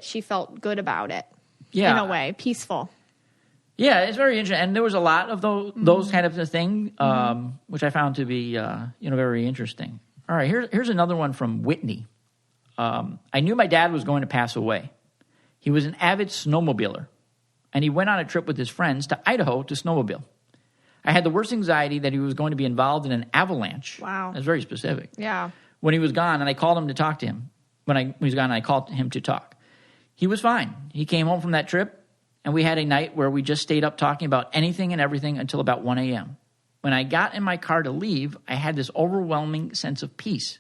she felt good about it. Yeah. In a way, peaceful. Yeah, it's very interesting. And there was a lot of those kind of things, which I found to be, very interesting. All right, here's another one from Whitney. I knew my dad was going to pass away. He was an avid snowmobiler. And he went on a trip with his friends to Idaho to snowmobile. I had the worst anxiety that he was going to be involved in an avalanche. Wow. That's very specific. Yeah. When he was gone, and I called him to talk to him. When he was gone, I called him to talk. He was fine. He came home from that trip, and we had a night where we just stayed up talking about anything and everything until about 1 a.m. When I got in my car to leave, I had this overwhelming sense of peace.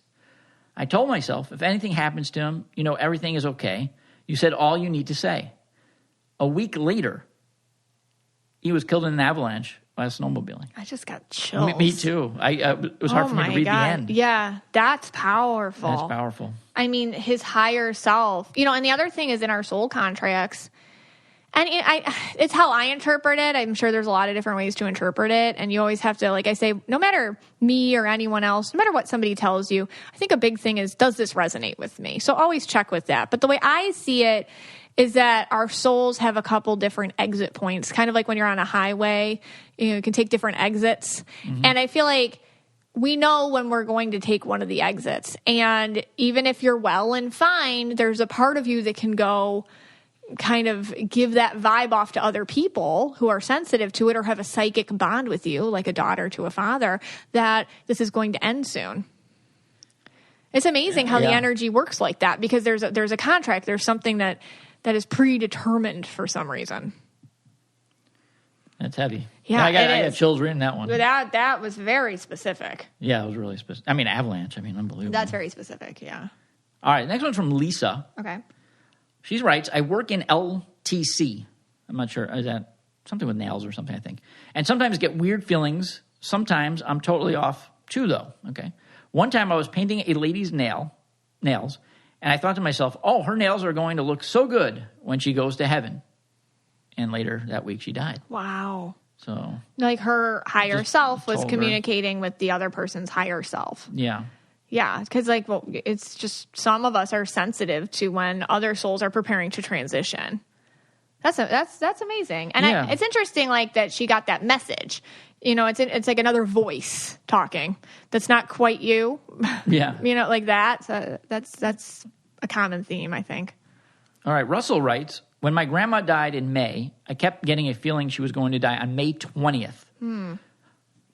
I told myself, if anything happens to him, everything is okay. You said all you need to say. A week later, he was killed in an avalanche while snowmobiling. I just got chills. Me too. It was hard for me to read the end. Yeah, that's powerful. That's powerful. I mean, his higher self. And the other thing is in our soul contracts, and it's how I interpret it. I'm sure there's a lot of different ways to interpret it, and you always have to, like I say, no matter me or anyone else, no matter what somebody tells you, I think a big thing is, does this resonate with me? So always check with that. But the way I see it is that our souls have a couple different exit points, kind of like when you're on a highway, you can take different exits. Mm-hmm. And I feel like we know when we're going to take one of the exits. And even if you're well and fine, there's a part of you that can go kind of give that vibe off to other people who are sensitive to it or have a psychic bond with you, like a daughter to a father, that this is going to end soon. It's amazing how the energy works like that, because there's a contract. There's something that is predetermined for some reason. That's heavy. Yeah, I got chills reading that one. That was very specific. Yeah, it was really specific. I mean, avalanche. Unbelievable. That's very specific, yeah. All right, next one's from Lisa. Okay. She writes, I work in LTC. I'm not sure. Is that something with nails or something, I think. And sometimes get weird feelings. Sometimes I'm totally off too, though. Okay. One time I was painting a lady's nails, and I thought to myself, oh, her nails are going to look so good when she goes to heaven. And later that week she died. Wow. So like her higher Just self was told her. communicating with the other person's higher self. yeah. Yeah, because like, well, it's just some of us are sensitive to when other souls are preparing to transition. That's amazing, and Yeah. it's interesting, like that she got that message. You know, it's like another voice talking that's not quite you. Yeah. You know, like that. So that's a common theme, I think. All right. Russell writes, when my grandma died in May, I kept getting a feeling she was going to die on May 20th.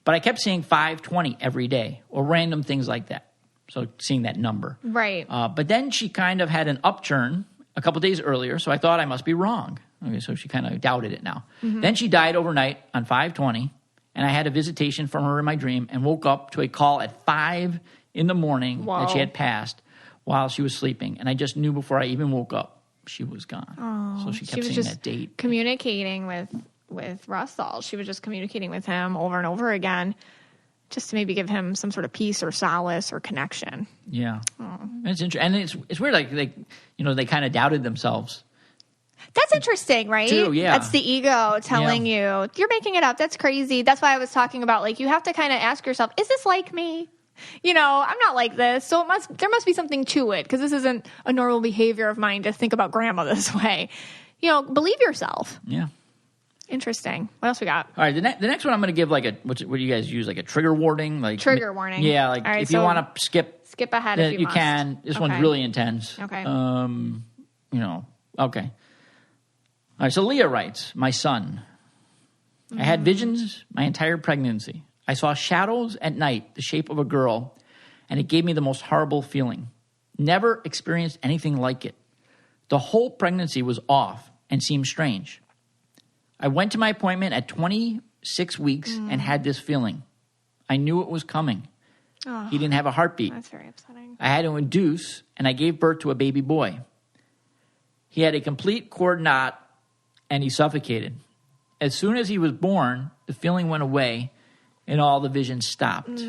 But I kept seeing 520 every day or random things like that. So seeing that number. Right. But then she kind of had an upturn a couple days earlier, so I thought I must be wrong. Okay, so she kind of doubted it now. Then she died overnight on 520, and I had a visitation from her in my dream and woke up to a call at 5 in the morning that she had passed while she was sleeping. And I just knew before I even woke up, she was gone. Oh, so she kept was saying just that date. communicating with Russell. She was just communicating with him over and over again, just to maybe give him some sort of peace or solace or connection. Yeah. It's interesting. And it's weird, like, they kind of doubted themselves. That's interesting, right? Too, yeah. That's the ego telling you, you're making it up. That's crazy. That's why I was talking about, like, you have to kind of ask yourself, is this like me? You know, I'm not like this. So there must be something to it, because this isn't a normal behavior of mine to think about grandma this way. You know, believe yourself. Yeah. Interesting. What else we got? All right, the next one I'm going to give like what do you guys use, like a trigger warning? Like Trigger warning. Yeah, like All right, if you want to skip ahead if you must. can. This one's Okay. really intense. Okay. Okay. All right, so Leah writes, my son, I had visions my entire pregnancy. I saw shadows at night, the shape of a girl, and it gave me the most horrible feeling. Never experienced anything like it. The whole pregnancy was off and seemed strange. I went to my appointment at 26 weeks and had this feeling. I knew it was coming. Oh, He didn't have a heartbeat. that's very upsetting. I had to induce, and I gave birth to a baby boy. He had a complete cord knot, and he suffocated. As soon as he was born, the feeling went away, and all the visions stopped.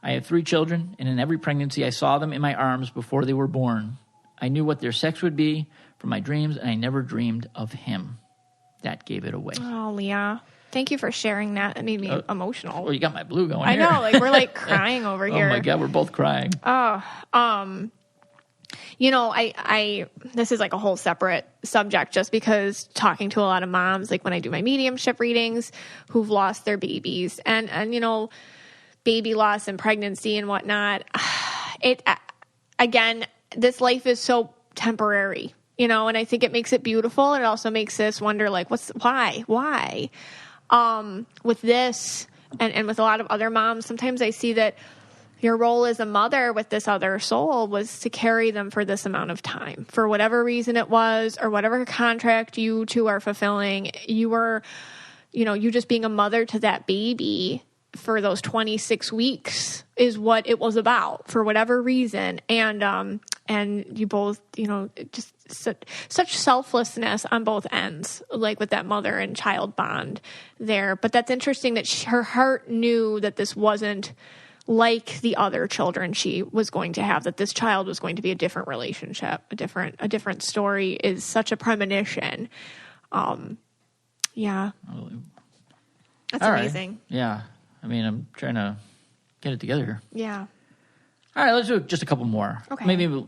I have 3 children, and in every pregnancy, I saw them in my arms before they were born. I knew what their sex would be from my dreams, and I never dreamed of him. That gave it away. Oh, Leah. Thank you for sharing that. It made me emotional. Well, you got my blue going I here. know, like we're like crying over here. Oh my God, we're both crying. You know, I this is like a whole separate subject, just because talking to a lot of moms, like when I do my mediumship readings, who've lost their babies and you know, baby loss and pregnancy and whatnot. Again, this life is so temporary, you know, and I think it makes it beautiful. And it also makes us wonder, like, why? With this and with a lot of other moms, sometimes I see that your role as a mother with this other soul was to carry them for this amount of time, for whatever reason it was, or whatever contract you two are fulfilling. You were, you know, you just being a mother to that baby for those 26 weeks is what it was about, for whatever reason. And you both, you know, just such selflessness on both ends, like with that mother and child bond there. But that's interesting that her heart knew that this wasn't like the other children she was going to have, that this child was going to be a different relationship, a different story, is such a premonition. Yeah. That's All amazing. Right. Yeah. I mean, I'm trying to get it together here. Yeah. All right, let's do just a couple more. Okay. Maybe a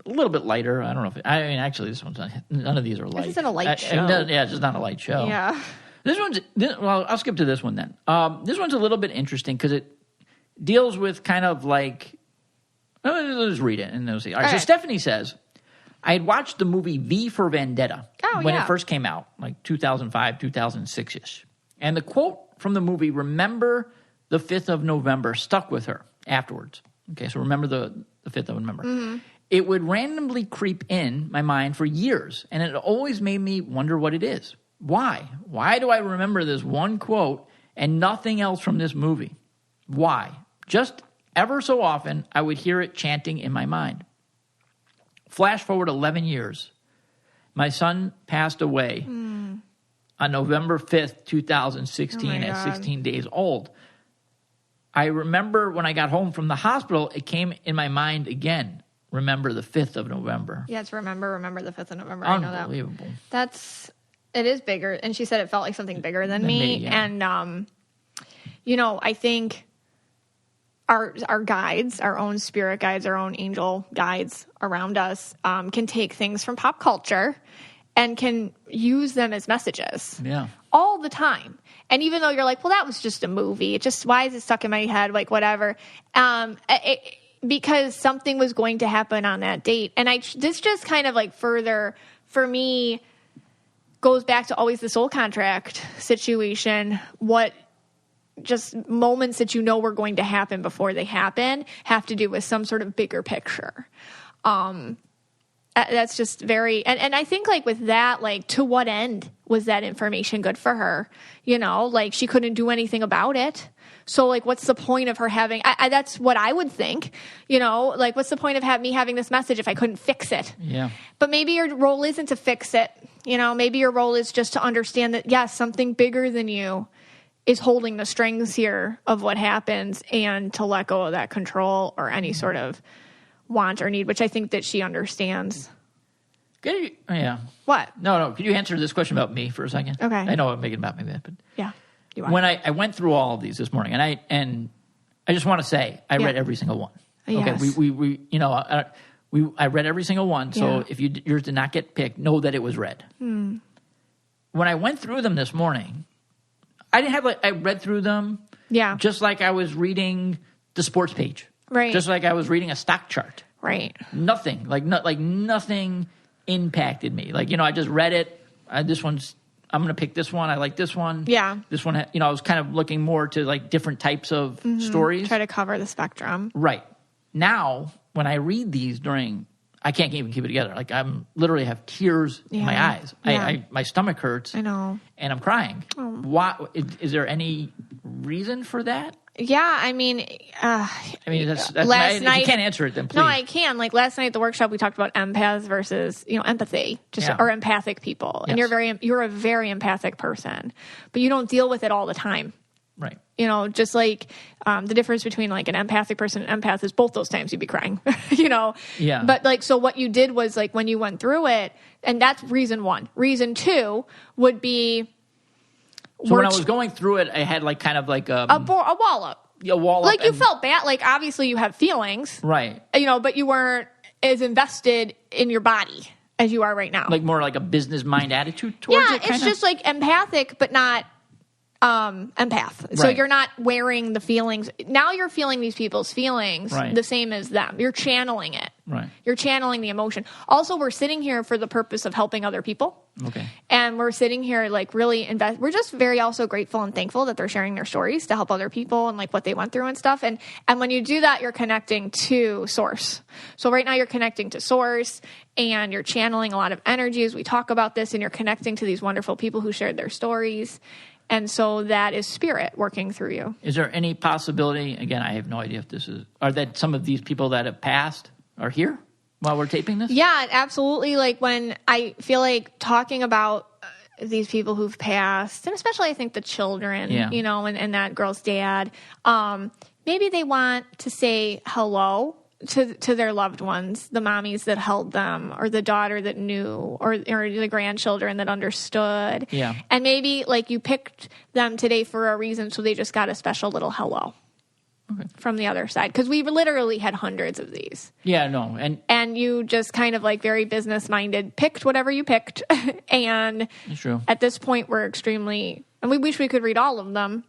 little bit lighter. I don't know if actually, this one's not, none of these are light. This isn't a light show. Yeah, it's just not a light show. Yeah. Well, I'll skip to this one then. This one's a little bit interesting because it deals with kind of like, let's read it and then we'll see. All right, so Stephanie says, I had watched the movie V for Vendetta when it first came out, like 2005, 2006-ish. And the quote from the movie, remember the 5th of November, stuck with her afterwards. Okay, so remember the 5th of November. Mm-hmm. It would randomly creep in my mind for years, and it always made me wonder what it is. Why? Why do I remember this one quote and nothing else from this movie? Why? Just ever so often, I would hear it chanting in my mind. Flash forward 11 years. My son passed away on November 5th, 2016 at 16 days old. I remember when I got home from the hospital, it came in my mind again. Remember the 5th of November. Yeah, it's remember the 5th of November. I know that. Unbelievable. That's It is bigger. And she said it felt like something bigger than me. Yeah. And, I think our guides, our own spirit guides, our own angel guides around us can take things from pop culture and can use them as messages all the time. And even though you're like, well, that was just a movie. Why is it stuck in my head? Like, whatever. Because something was going to happen on that date. And this just kind of like further, for me, goes back to always the soul contract situation. What just moments that were going to happen before they happen have to do with some sort of bigger picture. That's just very, and I think like with that, like to what end was that information good for her? Like she couldn't do anything about it. So like, what's the point of her having, that's what I would think, like what's the point of me having this message if I couldn't fix it? Yeah. But maybe your role isn't to fix it. Maybe your role is just to understand that, yes, something bigger than you is holding the strings here of what happens, and to let go of that control or any sort of want or need, which I think that she understands. Yeah. What? No. Could you answer this question about me for a second? Okay. I know I'm making it about me, but yeah. When I went through all of these this morning, and I just want to say I read every single one. Yes. Okay. I read every single one. So if yours did not get picked, know that it was read. When I went through them this morning, I read through them. Yeah. Just like I was reading the sports page. Right. Just like I was reading a stock chart. Right. Nothing. Nothing impacted me. I just read it. I'm going to pick this one. I like this one. Yeah. This one, I was kind of looking more to like different types of stories. Try to cover the spectrum. Right. Now, when I read these I can't even keep it together. Like I'm literally have tears in my eyes. Yeah. My stomach hurts. I know. And I'm crying. Why? Is there any reason for that? Yeah, I mean, that's last night, if you can't answer it, then please. No, I can. Like last night at the workshop, we talked about empaths versus, empathy, or empathic people. And Yes. you're a very empathic person, but you don't deal with it all the time. Right. Just like the difference between like an empathic person and an empath is both those times you'd be crying, Yeah. But like, so what you did was like when you went through it, and that's reason one. Reason two would be. So when I was going through it, I had like kind of like a wall up. A wall up. Like you felt bad. Like obviously you have feelings. Right. But you weren't as invested in your body as you are right now. Like more like a business mind attitude towards it. It's just like empathic, but not empath. So you're not wearing the feelings. Now you're feeling these people's feelings the same as them. You're channeling it. Right. You're channeling the emotion. Also, we're sitting here for the purpose of helping other people. Okay. And we're sitting here like really we're just very also grateful and thankful that they're sharing their stories to help other people and like what they went through and stuff. And when you do that, you're connecting to source. So right now you're connecting to source and you're channeling a lot of energy as we talk about this, and you're connecting to these wonderful people who shared their stories. And so that is spirit working through you. Is there any possibility, again, I have no idea if this is, are that some of these people that have passed are here while we're taping this? Yeah, absolutely. Like when I feel like talking about these people who've passed, and especially I think the children, and that girl's dad, maybe they want to say hello to their loved ones, the mommies that held them, or the daughter that knew, or the grandchildren that understood. Yeah. And maybe like you picked them today for a reason, so they just got a special little hello from the other side. Because we literally had hundreds of these. Yeah, no. And you just kind of like very business minded picked whatever you picked. And it's true. At this point we're extremely, and we wish we could read all of them.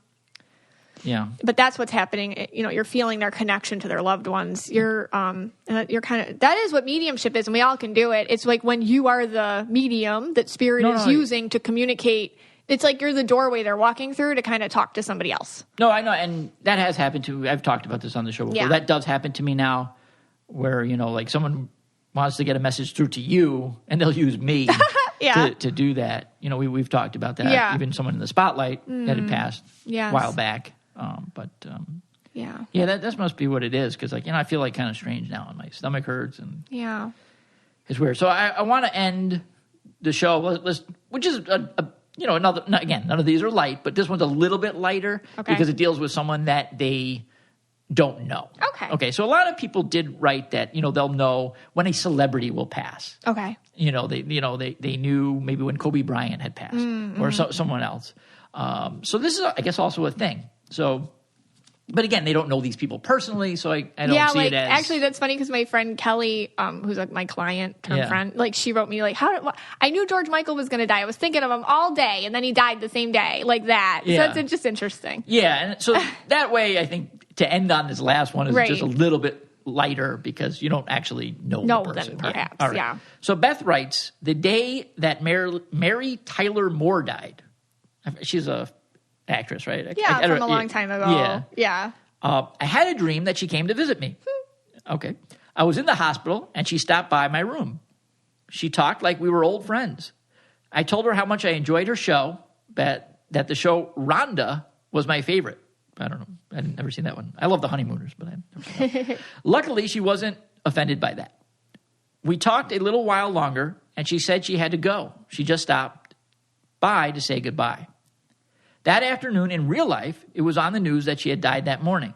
Yeah. But that's what's happening. You're feeling their connection to their loved ones. You're kind of, that is what mediumship is, and we all can do it. It's like when you are the medium that spirit is using to communicate. It's like you're the doorway they're walking through to kind of talk to somebody else. No, I know, and that has happened to, I've talked about this on the show before. Yeah. That does happen to me now, where, like someone wants to get a message through to you, and they'll use me to do that. We've talked about that. Yeah. Even someone in the spotlight that had passed a while back. That must be what it is, because I feel like kind of strange now, and my stomach hurts, and it's weird. So I want to end the show, which is another. Again, none of these are light, but this one's a little bit lighter because it deals with someone that they don't know. Okay. So a lot of people did write that, they'll know when a celebrity will pass. Okay. They knew maybe when Kobe Bryant had passed or someone else. So this is, I guess, also a thing. So, but again, they don't know these people personally, so I don't see it as... Actually, that's funny because my friend Kelly, who's like my client turned friend, like she wrote me like, I knew George Michael was going to die. I was thinking of him all day, and then he died the same day, like that. Yeah. So it's just interesting. Yeah, and so that way, I think to end on this last one is just a little bit lighter because you don't actually know the person. Them, perhaps, All right. So Beth writes, the day that Mary Tyler Moore died, she's a actress, right? From a long time ago. Yeah. I had a dream that she came to visit me. Okay. I was in the hospital, and she stopped by my room. She talked like we were old friends. I told her how much I enjoyed her show, that the show Rhonda was my favorite. I don't know. I'd never seen that one. I love The Honeymooners, but I've never seen that. Luckily, she wasn't offended by that. We talked a little while longer, and she said she had to go. She just stopped by to say goodbye. That afternoon, in real life, it was on the news that she had died that morning.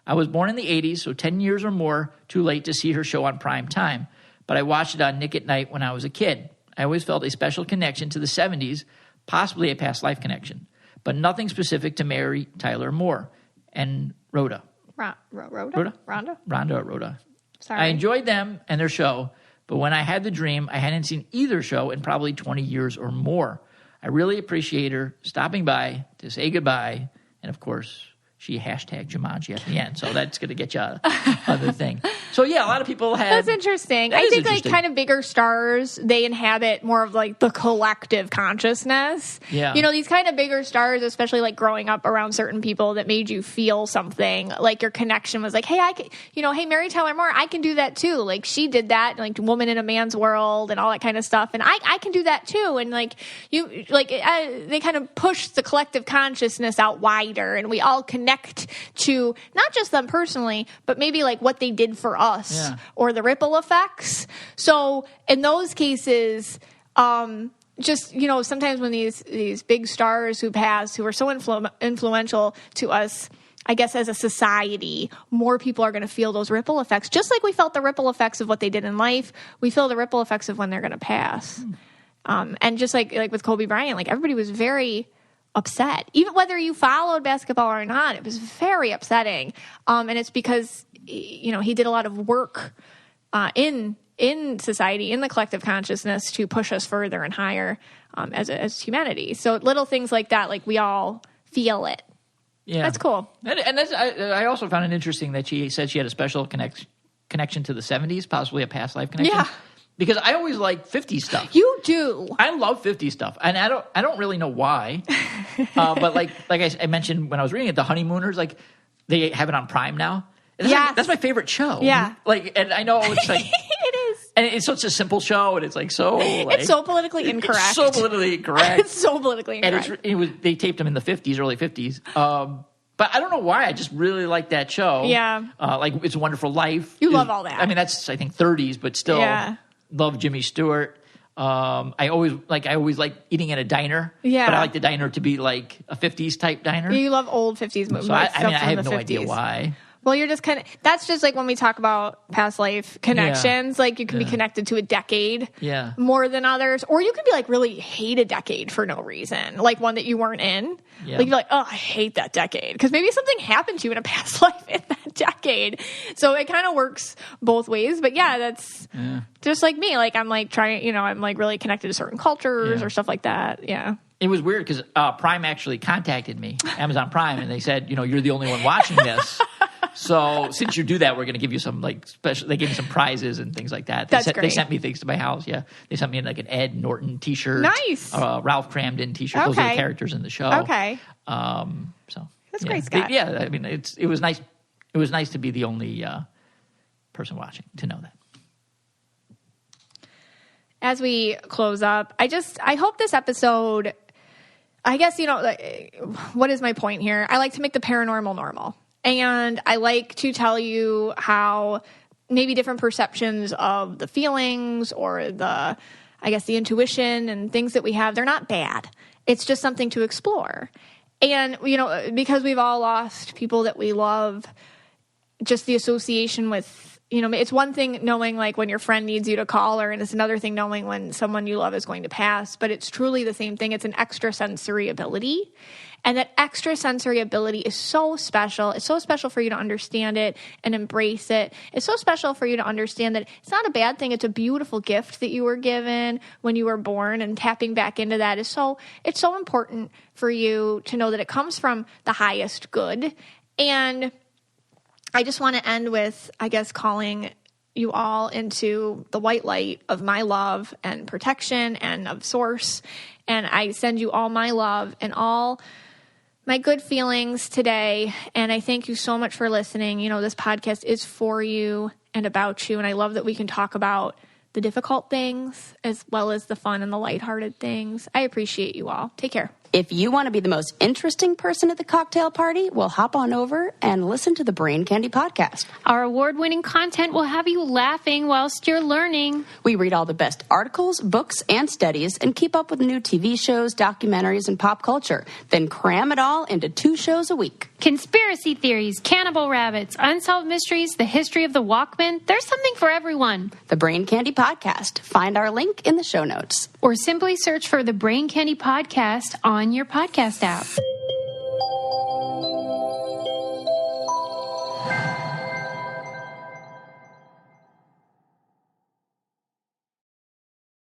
I was born in the 80s, so 10 years or more too late to see her show on prime time, but I watched it on Nick at Night when I was a kid. I always felt a special connection to the 70s, possibly a past life connection, but nothing specific to Mary Tyler Moore and Rhoda. Rhoda? Rhonda or Rhoda. Sorry. I enjoyed them and their show, but when I had the dream, I hadn't seen either show in probably 20 years or more. I really appreciate her stopping by to say goodbye. And, of course, she hashtag Jumanji at the end. So that's going to get you out of the thing. So, yeah, a lot of people have... That's interesting. I think, like, kind of bigger stars, they inhabit more of, like, the collective consciousness. Yeah. These kind of bigger stars, especially, like, growing up around certain people that made you feel something. Like, your connection was like, hey, hey, Mary Tyler Moore, I can do that, too. Like, she did that, like, Woman in a Man's World and all that kind of stuff. And I can do that, too. And, like, they kind of push the collective consciousness out wider. And we all connect to not just them personally, but maybe, like, what they did for us. Or the ripple effects. So in those cases, sometimes when these big stars who pass, who are so influential to us, I guess as a society, more people are going to feel those ripple effects. Just like we felt the ripple effects of what they did in life, we feel the ripple effects of when they're going to pass. And just like with Kobe Bryant, like everybody was very upset. Even whether you followed basketball or not, it was very upsetting. And it's because he did a lot of work in society, in the collective consciousness to push us further and higher as humanity. So little things like that, like we all feel it. Yeah. That's cool. And that's, I also found it interesting that she said she had a special connection to the 70s, possibly a past life connection. Yeah. Because I always like 50s stuff. You do. I love 50s stuff. And I don't really know why. But like I mentioned when I was reading it, The Honeymooners, like they have it on Prime now. That's my favorite show. Yeah. And I know it's like... It is. And it's such a simple show, and it's like so... it's so politically incorrect. It's so politically incorrect. It's so politically incorrect. And they taped them in the 50s, early 50s. But I don't know why. I just really like that show. Yeah. Like It's a Wonderful Life. You love all that. I mean, that's, I think, 30s, but still love Jimmy Stewart. I always like eating at a diner. Yeah. But I like the diner to be like a 50s type diner. You love old 50s movies. So I have no idea why. Well, you're just kind of, that's just like when we talk about past life connections, like you can be connected to a decade more than others, or you can be like really hate a decade for no reason, like one that you weren't in. Yeah. Like you're like, oh, I hate that decade because maybe something happened to you in a past life in that decade. So it kind of works both ways. But that's just like me. Like I'm like trying, I'm like really connected to certain cultures or stuff like that. Yeah. It was weird because Prime actually contacted me, Amazon Prime, and they said, you're the only one watching this. So since you do that, we're going to give you some like special. They gave me some prizes and things like that. That's great. They sent me things to my house. Yeah, they sent me like an Ed Norton T-shirt. Nice. Ralph Cramden T-shirt. Okay. Those are the characters in the show. Okay. So that's great, Scott. I mean, it was nice. It was nice to be the only person watching to know that. As we close up, I hope this episode. I guess what is my point here? I like to make the paranormal normal. And I like to tell you how maybe different perceptions of the feelings or the intuition and things that we have, they're not bad. It's just something to explore. And, because we've all lost people that we love, just the association with, it's one thing knowing like when your friend needs you to call her, and it's another thing knowing when someone you love is going to pass, but it's truly the same thing. It's an extrasensory ability. And that extrasensory ability is so special. It's so special for you to understand it and embrace it. It's so special for you to understand that it's not a bad thing. It's a beautiful gift that you were given when you were born, and tapping back into that it's so important for you to know that it comes from the highest good. And I just want to end with, I guess, calling you all into the white light of my love and protection and of Source. And I send you all my love and all my good feelings today. And I thank you so much for listening. This podcast is for you and about you. And I love that we can talk about the difficult things as well as the fun and the lighthearted things. I appreciate you all. Take care. If you want to be the most interesting person at the cocktail party, well, hop on over and listen to the Brain Candy podcast. Our award-winning content will have you laughing whilst you're learning. We read all the best articles, books, and studies and keep up with new TV shows, documentaries, and pop culture. Then cram it all into 2 shows a week. Conspiracy theories, cannibal rabbits, unsolved mysteries, the history of the Walkman. There's something for everyone. The Brain Candy podcast. Find our link in the show notes. Or simply search for the Brain Candy podcast on your podcast app.